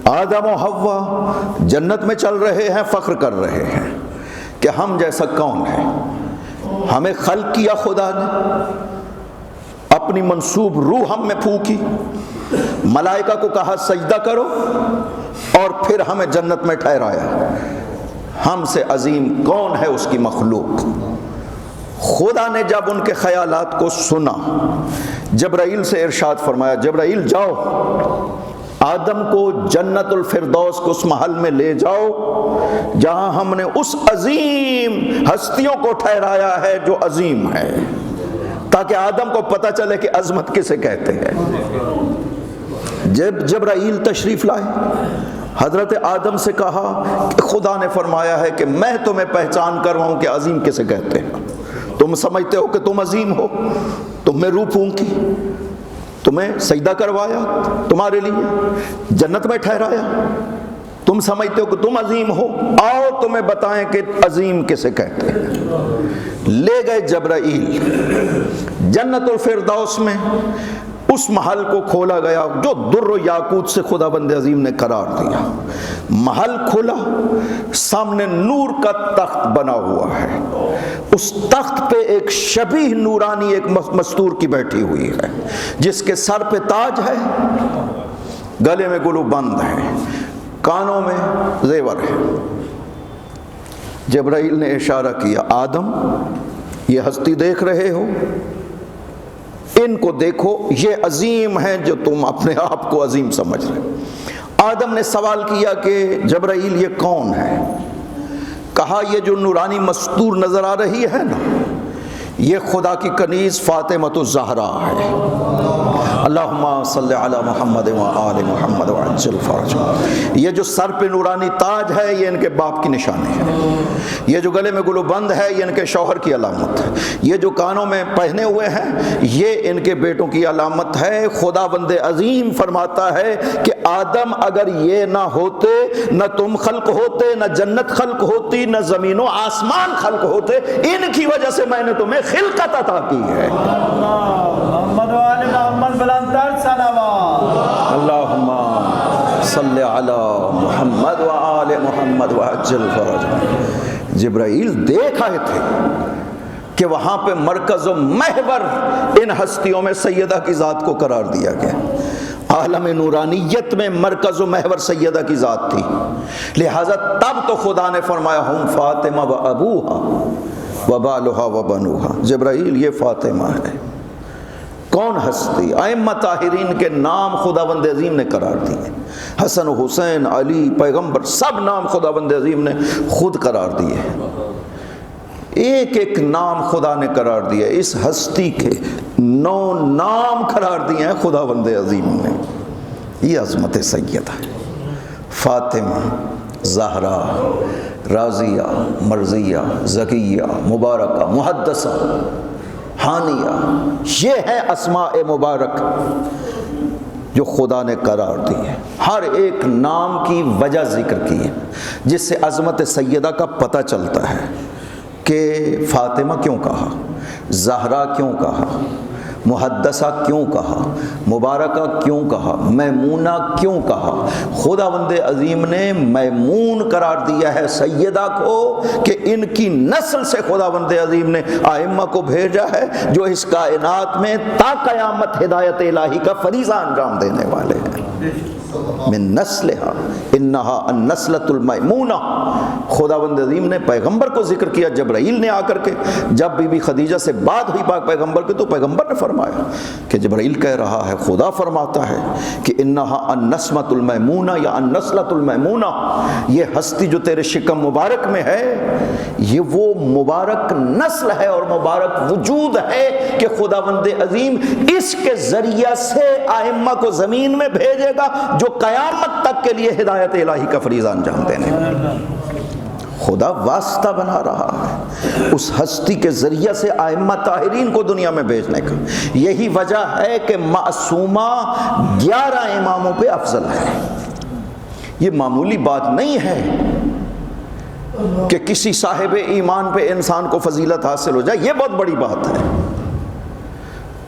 آدم و حوا جنت میں چل رہے ہیں، فخر کر رہے ہیں کہ ہم جیسا کون ہے، ہمیں خلق کیا خدا نے، اپنی منسوب روح ہم میں پھونکی، ملائکہ کو کہا سجدہ کرو اور پھر ہمیں جنت میں ٹھہرایا، ہم سے عظیم کون ہے اس کی مخلوق۔ خدا نے جب ان کے خیالات کو سنا، جبرائیل سے ارشاد فرمایا جبرائیل جاؤ آدم کو جنت الفردوس کو اس محل میں لے جاؤ جہاں ہم نے اس عظیم ہستیوں کو ٹھہرایا ہے جو عظیم ہے، تاکہ آدم کو پتہ چلے کہ عظمت کسے کہتے ہیں۔ جب جبرائیل تشریف لائے، حضرت آدم سے کہا کہ خدا نے فرمایا ہے کہ میں تمہیں پہچان کر رہا ہوں کہ عظیم کسے کہتے ہیں، تم سمجھتے ہو کہ تم عظیم ہو، تم میں روح پھونکی، تمہیں سجدہ کروایا، تمہارے لیے جنت میں ٹھہرایا، تم سمجھتے ہو کہ تم عظیم ہو، آؤ تمہیں بتائیں کہ عظیم کسے کہتے ہیں۔ لے گئے جبرائیل جنت الفردوس میں، اس محل کو کھولا گیا جو در و یاقوت سے خدا بند عظیم نے قرار دیا۔ محل کھلا، سامنے نور کا تخت بنا ہوا ہے، اس تخت پہ ایک شبیہ نورانی ایک مستور کی بیٹھی ہوئی ہے، جس کے سر پہ تاج ہے، گلے میں گلو بند ہے، کانوں میں زیور ہے۔ جبرائیل نے اشارہ کیا آدم یہ ہستی دیکھ رہے ہو، ان کو دیکھو، یہ عظیم ہیں جو تم اپنے آپ کو عظیم سمجھ رہے۔ آدم نے سوال کیا کہ جبرائیل یہ کون ہے؟ کہا یہ جو نورانی مستور نظر آ رہی ہے نا، یہ خدا کی کنیز فاطمۃ الزہرا ہے۔ اللہم صلی علی محمد و آل محمد وعجل فرجہ۔ یہ جو سر پہ نورانی تاج ہے یہ ان کے باپ کی نشانی ہے، یہ جو گلے میں گلو بند ہے یہ ان کے شوہر کی علامت ہے، یہ جو کانوں میں پہنے ہوئے ہیں یہ ان کے بیٹوں کی علامت ہے۔ خدا بند عظیم فرماتا ہے کہ آدم اگر یہ نہ ہوتے، نہ تم خلق ہوتے، نہ جنت خلق ہوتی، نہ زمین و آسمان خلق ہوتے، ان کی وجہ سے میں نے تمہیں خلقت عطا کی ہے۔ محمد و آل محمد بلند تر صلوات۔ اللہم صلی علی محمد و آل محمد وعجل فرجہ۔ جبرائیل دیکھ آئے تھے کہ وہاں پہ مرکز و محور ان ہستیوں میں سیدہ کی ذات کو قرار دیا گیا۔ عالم نورانیت میں مرکز و محور سیدہ کی ذات تھی، لہٰذا تب تو خدا نے فرمایا ہم فاطمہ و ابوہا و بالہا و بنوہا۔ جبرائیل یہ فاطمہ ہے۔ کون ہستی؟ ائمہ طاہرین کے نام خداوند عظیم نے قرار دیے، حسن و حسین، علی، پیغمبر، سب نام خداوند عظیم نے خود قرار دیے، ایک ایک نام خدا نے قرار دیا۔ اس ہستی کے 9 نام قرار دیے ہیں خداوند عظیم نے۔ یہ عظمت سیدہ ہے، فاطمہ، زہرا، راضیہ، مرضیہ، زکیہ، مبارکہ، محدثہ، حانیہ، یہ ہے اسماء مبارک جو خدا نے قرار دی ہے۔ ہر ایک نام کی وجہ ذکر کی ہے جس سے عظمت سیدہ کا پتہ چلتا ہے کہ فاطمہ کیوں کہا، زہرا کیوں کہا، محدثہ کیوں کہا، مبارکہ کیوں کہا، میمونہ کیوں کہا۔ خداوند عظیم نے میمون قرار دیا ہے سیدہ کو کہ ان کی نسل سے خداوند عظیم نے ائمہ کو بھیجا ہے جو اس کائنات میں تا قیامت ہدایت الہی کا فریضہ انجام دینے والے ہیں۔ من نسلہا انہا النسلۃ المیمونہ۔ خداوند عظیم نے پیغمبر کو ذکر کیا، جبرائیل نے آ کر کے جب بی بی خدیجہ سے بات ہوئی پاک پیغمبر کی تو پیغمبر نے فرمایا کہ جبرائیل کہہ رہا ہے، خدا فرماتا ہے کہ انہا النسمۃ المیمونہ یا النسلۃ المیمونہ، یہ ہستی جو تیرے شکم مبارک میں ہے یہ وہ مبارک نسل ہے اور مبارک وجود ہے کہ خداوند عظیم اس کے ذریعہ سے ائمہ کو زمین میں بھیجے گا جو قیامت تک کے لیے ہدایت الہی کا فریضہ انجام دینے والا۔ خدا واسطہ بنا رہا ہے اس ہستی کے ذریعہ سے ائمہ طاہرین کو دنیا میں بھیجنے کا۔ یہی وجہ ہے کہ معصومہ 11 اماموں پہ افضل ہے۔ یہ معمولی بات نہیں ہے کہ کسی صاحب ایمان پہ انسان کو فضیلت حاصل ہو جائے، یہ بہت بڑی بات ہے۔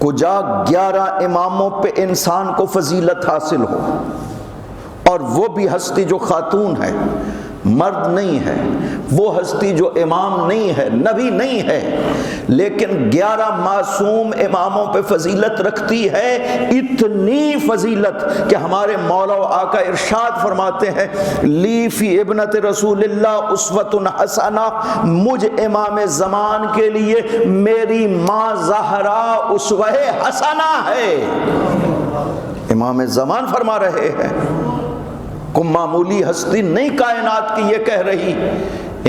کجا 11 اماموں پہ انسان کو فضیلت حاصل ہو، اور وہ بھی ہستی جو خاتون ہے، مرد نہیں ہے، وہ ہستی جو امام نہیں ہے، نبی نہیں ہے، لیکن 11 معصوم اماموں پہ فضیلت رکھتی ہے، اتنی فضیلت کہ ہمارے مولا و آقا ارشاد فرماتے ہیں لی فی ابنت رسول اللہ اسوۃ حسنہ، مجھ امام زمان کے لیے میری ماں زہرا اسوہ حسنہ ہے۔ امام زمان فرما رہے ہیں، کوئی معمولی ہستی نہیں کائنات کی یہ کہہ رہی،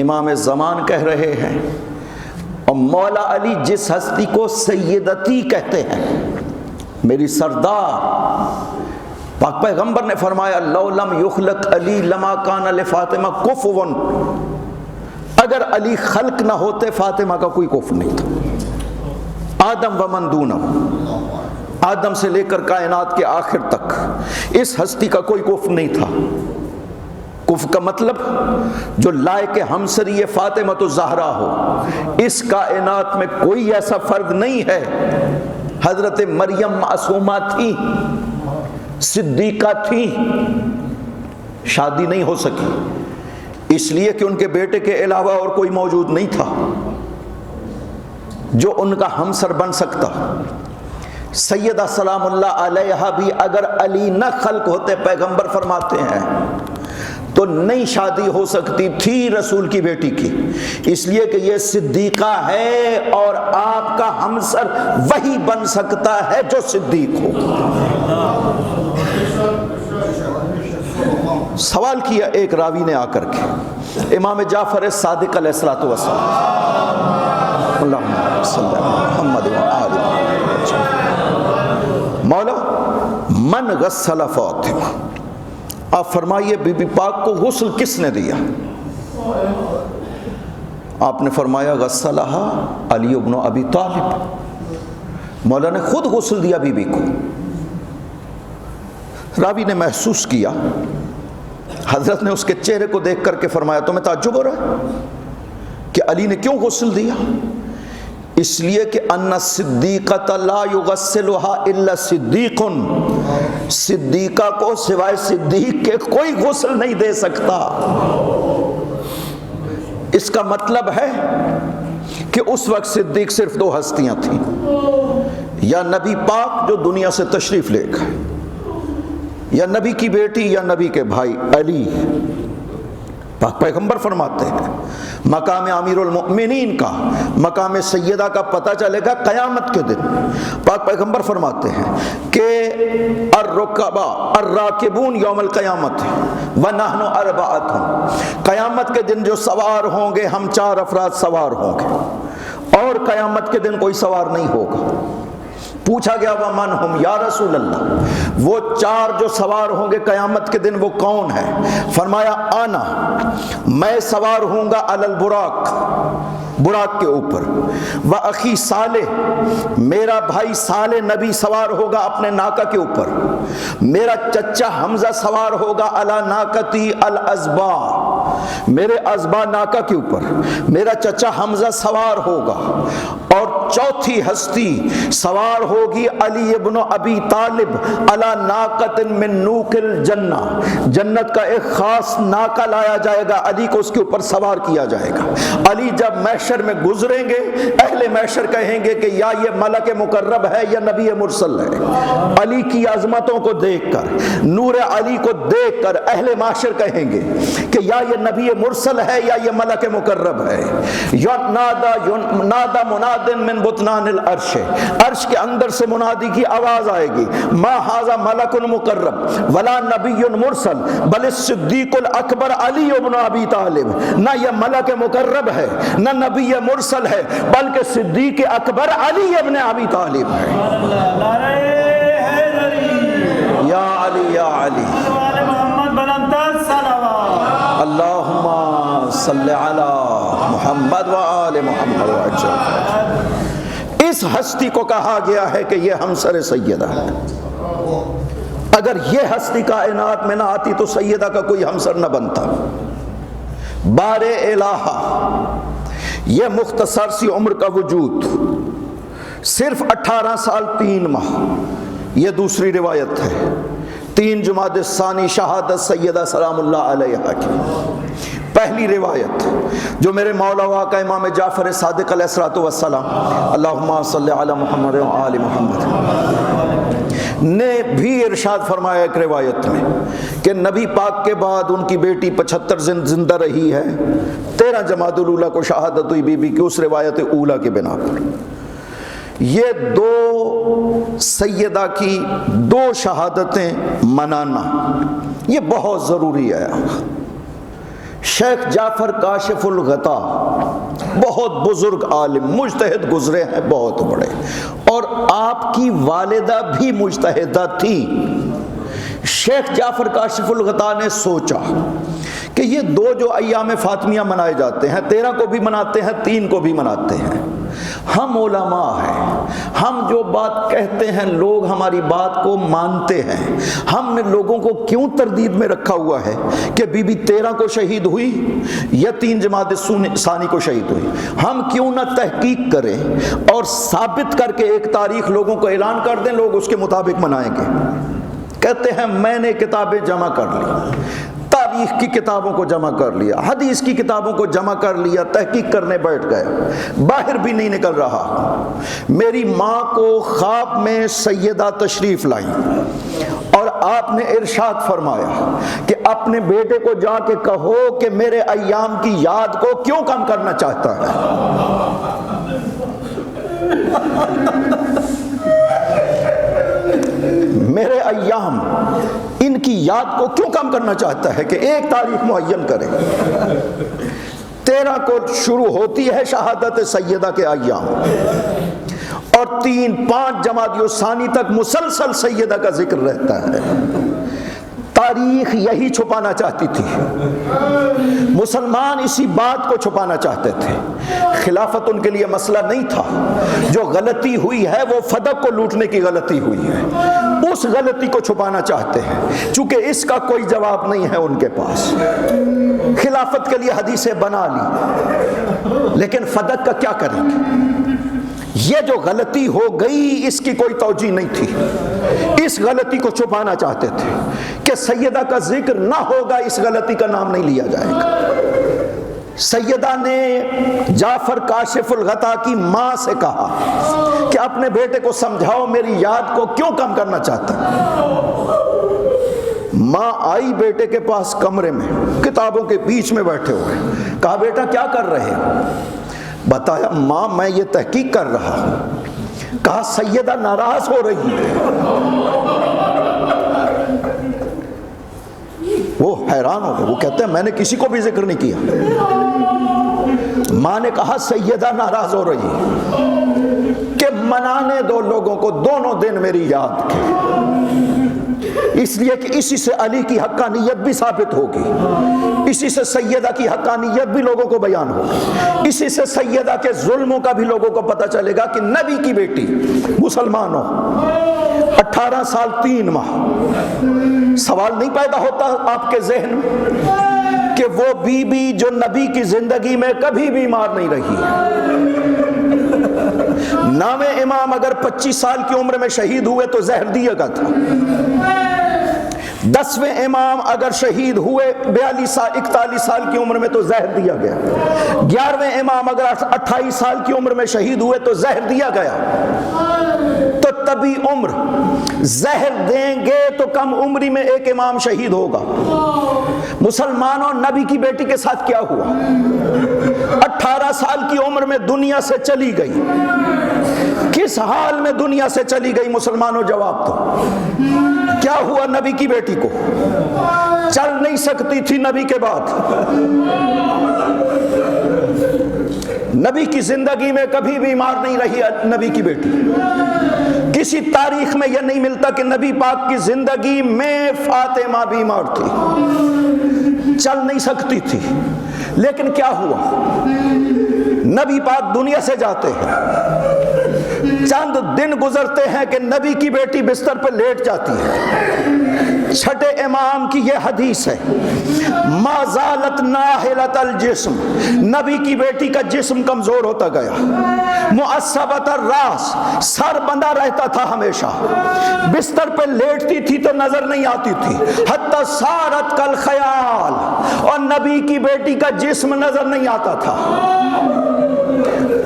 امام زمان کہہ رہے ہیں۔ اور مولا علی جس ہستی کو سیدتی کہتے ہیں، میری سردار، پاک پیغمبر نے فرمایا لو لم یخلق علی لما کان لفاطمہ کفوا، اگر علی خلق نہ ہوتے فاطمہ کا کوئی کفو نہیں تھا۔ آدم و من دونہ، آدم سے لے کر کائنات کے آخر تک اس ہستی کا کوئی کفو نہیں تھا۔ کفو کا مطلب جو لائق ہمسری فاطمہ الزہرا ہو، اس کائنات میں کوئی ایسا فرد نہیں ہے۔ حضرت مریم معصومہ تھی، صدیقہ تھی، شادی نہیں ہو سکی اس لیے کہ ان کے بیٹے کے علاوہ اور کوئی موجود نہیں تھا جو ان کا ہمسر بن سکتا۔ سیدہ سلام اللہ علیہا بھی اگر علی نہ خلق ہوتے، پیغمبر فرماتے ہیں، تو نہیں شادی ہو سکتی تھی رسول کی بیٹی کی، اس لیے کہ یہ صدیقہ ہے اور آپ کا ہمسر وہی بن سکتا ہے جو صدیق ہو۔ سوال کیا ایک راوی نے آ کر کے امام جعفر صادق علیہ الصلوۃ والسلام، اللہم صلی علی محمد و آل محمد، مولا من غسل فاطمہ، آپ فرمائیے بی بی پاک کو غسل کس نے دیا؟ آپ نے فرمایا غسلہا علی بن ابی طالب، مولا نے خود غسل دیا بی بی کو۔ راوی نے محسوس کیا، حضرت نے اس کے چہرے کو دیکھ کر کے فرمایا تمہیں تعجب ہو رہا ہے کہ علی نے کیوں غسل دیا؟ اس لیے کہ ان الصدیقۃ لا یغسلها الا صدیق، صدیقہ کو سوائے صدیق کے کوئی غسل نہیں دے سکتا۔ اس کا مطلب ہے کہ اس وقت صدیق صرف 2 ہستیاں تھیں، یا نبی پاک جو دنیا سے تشریف لے گئے، یا نبی کی بیٹی یا نبی کے بھائی علی۔ پاک پیغمبر فرماتے ہیں مقام امیر المؤمنین کا، مقام سیدہ کا پتہ چلے گا قیامت کے دن۔ پاک پیغمبر فرماتے ہیں کہ الرکبا الراکبون یوم القیامت ونحن اربعۃ، قیامت کے دن جو سوار ہوں گے ہم 4 افراد سوار ہوں گے، اور قیامت کے دن کوئی سوار نہیں ہوگا۔ پوچھا گیا ومن ہم یا رسول اللہ، وہ 4 جو سوار ہوں گے قیامت کے دن وہ کون ہے؟ فرمایا آنا، میں سوار ہوں گا علی البراق، براق کے اوپر، و اخی صالح، میرا بھائی صالح نبی سوار ہوگا اپنے ناکہ کے اوپر، میرا چچا حمزہ سوار ہوگا علی ناکتی الازبا، میرے ازبا ناکہ کے اوپر میرا چچا حمزہ سوار ہوگا، اور چوتھی ہستی سوار ہوگی علی ابن ابی طالب علی ناقۃ من نوق الجنہ، جنت کا ایک خاص ناقہ لایا جائے گا، علی کو اس کے اوپر سوار کیا جائے گا۔ علی جب محشر میں گزریں گے اہل محشر کہیں گے کہ یا یہ ملک مقرب ہے یا نبی مرسل ہے۔ علی کی عظمتوں کو دیکھ کر، نور علی کو دیکھ کر اہل محشر کہیں گے کہ یا یہ نبی مرسل ہے یا یہ ملک مقرب ہے۔ نادا مناد من بطنان العرش، عرش کے اندر سے منادی کی آواز آئے گی، ما ھذا ملک مقرب ولا نبی مرسل بل الصدیق الاکبر علی ابن ابی طالب، نہ یہ ملک مقرب ہے نہ نبی مرسل ہے بلکہ صدیق اکبر علی ابن ابی طالب ہے۔ یا علی یا علی، اللہم صلی علی محمد و آل محمد وعجل۔ اس ہستی کو کہا گیا ہے کہ یہ ہمسر سیدہ ہے۔ اگر یہ ہستی کائنات میں نہ آتی تو سیدہ کا کوئی ہمسر نہ بنتا۔ بار الہ، یہ مختصر سی عمر کا وجود، صرف 18 سال 3 ماہ، یہ دوسری روایت ہے۔ 3 جمادی الثانی شہادت سیدہ سلام اللہ علیہا کی۔ پہلی روایت جو میرے مولا و آقا امام جعفر صادق علیہ الصلوۃ والسلام اللہم صلی علی محمد و آل محمد نے بھی ارشاد فرمایا ایک روایت میں کہ نبی پاک کے بعد ان کی بیٹی 75 زندہ رہی ہے۔ 13 جمادی الاولیٰ کو شہادت ہوئی بی بی کی، اس روایت اولیٰ کے بنا پر۔ یہ 2 سیدہ کی 2 شہادتیں منانا یہ بہت ضروری ہے۔ شیخ جعفر کاشف الغطا بہت بزرگ عالم مجتہد گزرے ہیں، بہت بڑے، اور آپ کی والدہ بھی مجتہدہ تھی۔ شیخ جعفر کاشف الغطا نے سوچا کہ یہ 2 جو ایام فاطمیہ منائے جاتے ہیں، 13 کو بھی مناتے ہیں، 3 کو بھی مناتے ہیں، ہم علماء ہیں، ہم جو بات کہتے ہیں لوگ ہماری بات کو مانتے ہیں، ہم نے لوگوں کو کیوں تردید میں رکھا ہوا ہے کہ بی بی 13 کو شہید ہوئی یا 3 جمادی ثانی کو شہید ہوئی؟ ہم کیوں نہ تحقیق کریں اور ثابت کر کے ایک تاریخ لوگوں کو اعلان کر دیں، لوگ اس کے مطابق منائیں گے۔ کہتے ہیں میں نے کتابیں جمع کر لی، تاریخ کی کتابوں کو جمع کر لیا، حدیث کی کتابوں کو جمع کر لیا، تحقیق کرنے بیٹھ گئے، باہر بھی نہیں نکل رہا۔ میری ماں کو خواب میں سیدہ تشریف لائیں اور آپ نے ارشاد فرمایا کہ اپنے بیٹے کو جا کے کہو کہ میرے ایام کی یاد کو کیوں کم کرنا چاہتا ہے۔ میرے ایام ان کی یاد کو کیوں کم کرنا چاہتا ہے کہ ایک تاریخ معین کرے۔ 13 کو شروع ہوتی ہے شہادت سیدہ کے ایام، اور 3-5 جمادی الثانی تک مسلسل سیدہ کا ذکر رہتا ہے۔ تاریخ یہی چھپانا چاہتی تھی، مسلمان اسی بات کو چھپانا چاہتے تھے۔ خلافت ان کے لیے مسئلہ نہیں تھا، جو غلطی ہوئی ہے وہ فدق کو لوٹنے کی غلطی ہوئی ہے، اس غلطی کو چھپانا چاہتے ہیں، چونکہ اس کا کوئی جواب نہیں ہے ان کے پاس۔ خلافت کے لیے حدیثیں بنا لی، لیکن فدق کا کیا کریں گے؟ یہ جو غلطی ہو گئی اس کی کوئی توجیہ نہیں تھی، اس غلطی کو چھپانا چاہتے تھے کہ سیدہ کا ذکر نہ ہوگا، اس غلطی کا نام نہیں لیا جائے گا۔ سیدہ نے جعفر کاشف الغطا کی ماں سے کہا کہ اپنے بیٹے کو سمجھاؤ میری یاد کو کیوں کم کرنا چاہتا ہے۔ ماں آئی بیٹے کے پاس کمرے میں، کتابوں کے بیچ میں بیٹھے ہوئے، کہا بیٹا کیا کر رہے ہو؟ بتایا ماں میں یہ تحقیق کر رہا ہوں۔ کہا سیدہ ناراض ہو رہی ہے۔ وہ حیران ہو گئے، وہ کہتے ہیں میں نے کسی کو بھی ذکر نہیں کیا۔ ماں نے کہا سیدہ ناراض ہو رہی ہے کہ منانے دو لوگوں کو، دونوں دن میری یاد کے، اس لیے کہ اسی سے علی کی حقانیت بھی ثابت ہوگی، اسی سے سیدہ کی حقانیت بھی لوگوں کو بیان ہوگی، اسی سے سیدہ کے ظلموں کا بھی لوگوں کو پتہ چلے گا کہ نبی کی بیٹی مسلمانوں 18 سال 3 ماہ۔ سوال نہیں پیدا ہوتا آپ کے ذہن میں کہ وہ بی بی جو نبی کی زندگی میں کبھی بیمار نہیں رہی ہے، نام امام اگر 25 سال کی عمر میں شہید ہوئے تو زہر دیا گیا تھا، 10ویں امام اگر شہید ہوئے 41 سال کی عمر میں تو زہر دیا گیا، 11ویں امام اگر 28 سال کی عمر میں شہید ہوئے تو زہر دیا گیا۔ تو طبی عمر زہر دیں گے تو کم عمری میں ایک امام شہید ہوگا۔ مسلمانوں نبی کی بیٹی کے ساتھ کیا ہوا؟ 18 سال کی عمر میں دنیا سے چلی گئی۔ کس حال میں دنیا سے چلی گئی مسلمانوں؟ جواب دو۔ کیا ہوا نبی کی بیٹی کو؟ چل نہیں سکتی تھی نبی کے بعد۔ نبی کی زندگی میں کبھی بیمار نہیں رہی نبی کی بیٹی۔ کسی تاریخ میں یہ نہیں ملتا کہ نبی پاک کی زندگی میں فاطمہ بیمار تھی، چل نہیں سکتی تھی۔ لیکن کیا ہوا؟ نبی پاک دنیا سے جاتے ہیں، چند دن گزرتے ہیں کہ نبی کی بیٹی بستر پہ لیٹ جاتی ہے۔ چھٹے امام کی یہ حدیث ہے، ما زالت ناحلت الجسم، نبی کی بیٹی کا جسم کمزور ہوتا گیا، معصبت الراس، سر بندھا رہتا تھا ہمیشہ، بستر پہ لیٹتی تھی تو نظر نہیں آتی تھی، حتی سارت کل خیال، اور نبی کی بیٹی کا جسم نظر نہیں آتا تھا۔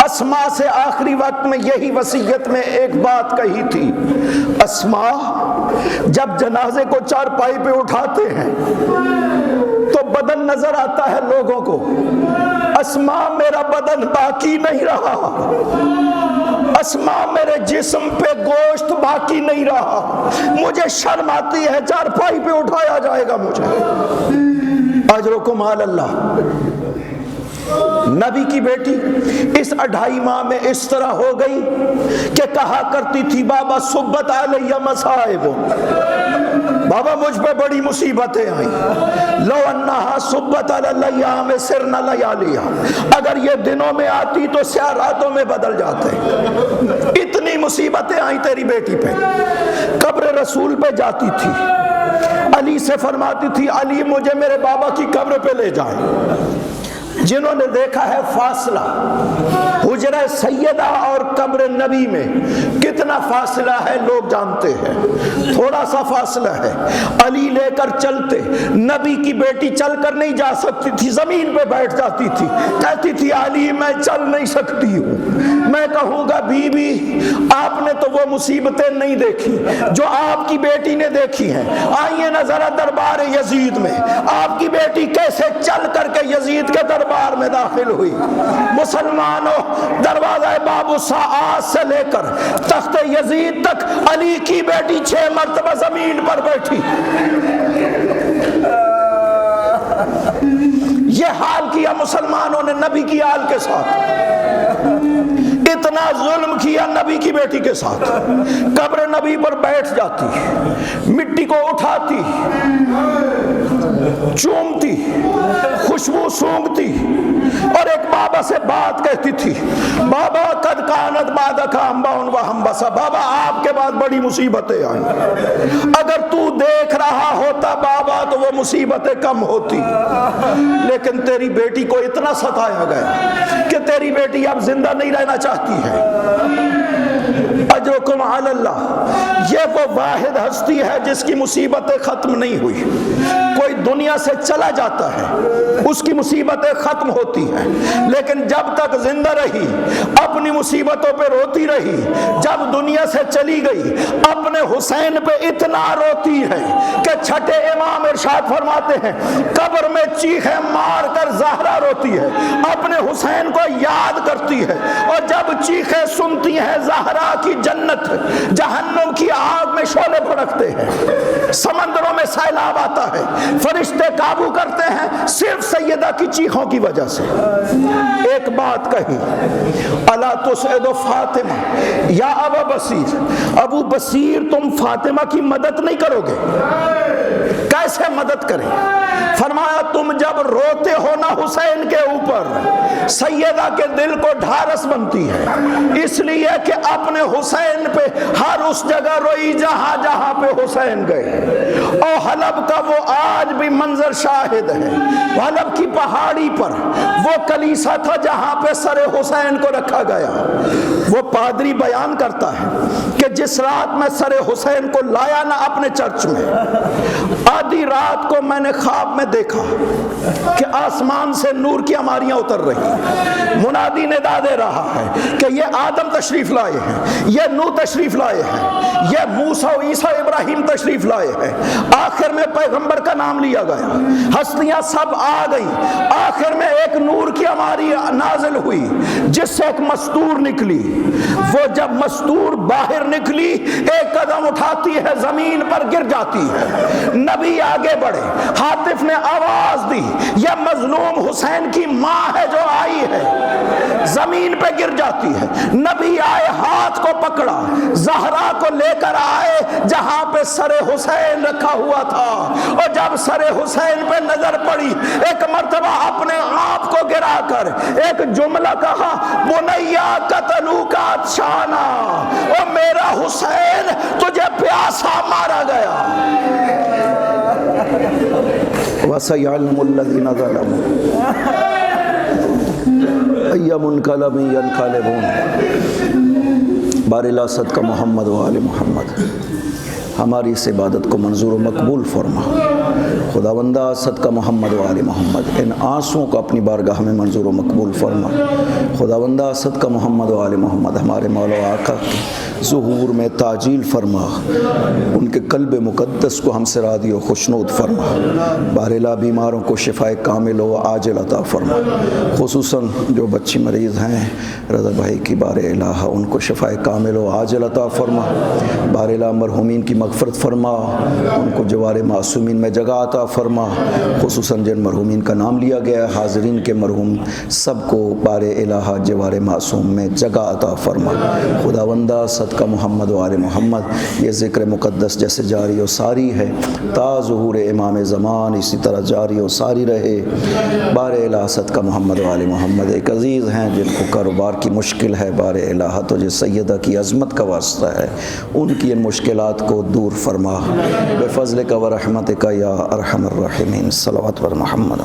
اسماء سے آخری وقت میں یہی وصیت میں ایک بات کہی تھی، اسماء جب جنازے کو چارپائی پہ اٹھاتے ہیں تو بدن نظر آتا ہے لوگوں کو، اسماء میرا بدن باقی نہیں رہا، اسماء میرے جسم پہ گوشت باقی نہیں رہا، مجھے شرم آتی ہے، چارپائی پہ اٹھایا جائے گا مجھے، اجرکم علی اللہ۔ نبی کی بیٹی اس 2.5 ماہ میں اس طرح ہو گئی کہ کہا کرتی تھی، بابا صبت علیہ مصائب، بابا مجھ پہ بڑی مصیبتیں آئیں، لو انہا صبت علی الیام سرن لیالیہ، اگر یہ دنوں میں آتی تو سیاہ راتوں میں بدل جاتے، اتنی مصیبتیں آئیں تیری بیٹی پہ۔ قبر رسول پہ جاتی تھی، علی سے فرماتی تھی، علی مجھے میرے بابا کی قبر پہ لے جائیں۔ جنہوں نے دیکھا ہے فاصلہ حجرہ سیدہ اور قبر نبی میں کتنا فاصلہ ہے لوگ جانتے ہیں، تھوڑا سا فاصلہ ہے، علی لے کر چلتے، نبی کی بیٹی چل کر نہیں جا سکتی تھی، زمین پہ بیٹھ جاتی تھی، کہتی تھی علی میں چل نہیں سکتی ہوں، میں کہوں گا بی بی آپ نے تو وہ مصیبتیں نہیں دیکھی جو آپ کی بیٹی نے دیکھی ہیں، آئیے نا ذرا دربار یزید میں، آپ کی بیٹی کیسے چل کر کے یزید کے دربار میں داخل ہوئی۔ مسلمانوں، دروازہ باب الساعات سے لے کر تخت یزید تک علی کی بیٹی 6 مرتبہ زمین پر بیٹھی، یہ حال کیا مسلمانوں نے نبی کی آل کے ساتھ، اتنا ظلم کیا نبی کی بیٹی کے ساتھ، قبر نبی پر بیٹھ جاتی، مٹی کو اٹھاتی، چومتی، خوشبو سونگتی، اور ایک بابا سے بات کہتی تھی، بابا قد کانت بعدک انباء و حنبسا، بابا آپ کے بعد بڑی مصیبتیں آئیں، اگر تو دیکھ رہا ہوتا بابا تو وہ مصیبتیں کم ہوتی، لیکن تیری بیٹی کو اتنا ستایا گیا کہ تیری بیٹی اب زندہ نہیں رہنا چاہتی ہے۔ اجرکم علی اللہ، یہ وہ واحد ہستی ہے جس کی مصیبتیں ختم نہیں ہوئی، کوئی دنیا سے چلا جاتا ہے اس کی مصیبتیں ختم ہوتی ہیں، لیکن جب تک زندہ رہی اپنی مصیبتوں پہ روتی رہی، جب دنیا سے چلی گئی اپنے حسین پہ اتنا روتی ہے کہ چھٹے امام ارشاد فرماتے ہیں قبر میں چیخیں مار کر زہرا روتی ہے، اپنے حسین کو یاد کرتی ہے، اور جب چیخیں سنتی ہیں زہرا کی جنت جہنم کی آگ میں شعلے بھڑکتے ہیں، سمندروں میں سیلاب آتا ہے، فرشتے قابو کرتے ہیں صرف سیدہ کی چیخوں کی وجہ سے۔ ایک بات کہی، الا تسعد فاطمہ یا ابا بصیر، ابو بصیر تم فاطمہ کی مدد نہیں کرو گے؟ کیسے مدد کریں؟ فرمایا تم جب روتے ہو نا حسین کے اوپر، سیدہ کے دل کو ڈھارس بنتی ہے، اس لیے کہ اپنے حسین پہ ہر اس جگہ روئی جہاں جہاں پہ حسین گئے، اور حلب کا وہ آج بھی منظر شاہد ہے، حلب کی پہاڑی پر وہ کلیسا تھا جہاں پہ سر حسین کو رکھا گیا، وہ پادری بیان کرتا ہے کہ جس رات میں سر حسین کو لایا نا اپنے چرچ میں، آدھی رات کو میں نے خواب میں دیکھا کہ آسمان سے نور کی عماریاں اتر رہی، منادی ندا دے رہا ہے کہ یہ آدم تشریف لائے ہیں، یہ نوح تشریف لائے ہیں، یہ موسیٰ و عیسیٰ ابراہیم تشریف لائے ہیں، آخر میں پیغمبر کا نام لیا گیا، ہستیاں سب آ گئی، آخر میں ایک نور کی عماری نازل ہوئی جس سے ایک مستور نکلی، وہ جب مستور باہر نکلی ایک قدم اٹھاتی ہے زمین پر گر جاتی ہے، نبی آگے بڑھے، حاطف نے آواز دی یہ مظلوم حسین کی ماں ہے جو آئی ہے، زمین پہ گر جاتی ہے، نبی آئے ہاتھ کو پکڑا، زہرا کو لے کر آئے جہاں پہ سر حسین رکھا ہوا تھا، اور جب سر حسین پہ نظر پڑی ایک مرتبہ اپنے آپ کو گرا کر ایک جملہ کہا، بنیا قتلوک عطشانا، او میرا حسین تجھے پیاسا مارا گیا۔ وَسَيَعْلَمُ الَّذِينَ ظَلَمُوا أَيَّ مُنْقَلَبٍ يَنْقَلِبُونَ۔ بارِلَا صدقہ محمد و آل محمد، ہماری اس عبادت کو منظور و مقبول فرما۔ خداوندہ صدقہ محمد و آل محمد، ان آنسوں کو اپنی بارگاہ میں منظور و مقبول فرما۔ خداوندہ صدقہ محمد و آل محمد، ہمارے مولا و آقا کے ظہور میں تعجیل فرما، ان کے قلب مقدس کو ہم سے راضی و خوشنود فرما۔ بارلا بیماروں کو شفاء کامل و عاجل عطا فرما، خصوصاً جو بچی مریض ہیں رضا بھائی کی بار الہ، ان کو شفاء کامل و عاجل عطا فرما۔ بارلا مرحومین کی مغفرت فرما، ان کو جوار معصومین میں جگہ عطا فرما، خصوصاً جن مرحومین کا نام لیا گیا ہے حاضرین کے مرحوم سب کو بار الہ جوار معصوم میں جگہ عطا فرما۔ خداوندہ صدقہ محمد و آل محمد، یہ ذکر مقدس جیسے جاری و ساری ہے تا ظہور امام زمان، اسی طرح جاری و ساری رہے۔ بار الہ صدقہ محمد و آل محمد، ایک عزیز ہیں جن کو کاروبار کی مشکل ہے، بار الہ تجھے سیدہ کی عظمت کا واسطہ ہے، ان کی ان مشکلات کو دور فرما بفضلک و رحمتک یا ارحم الراحمین۔ صلوات بر محمد۔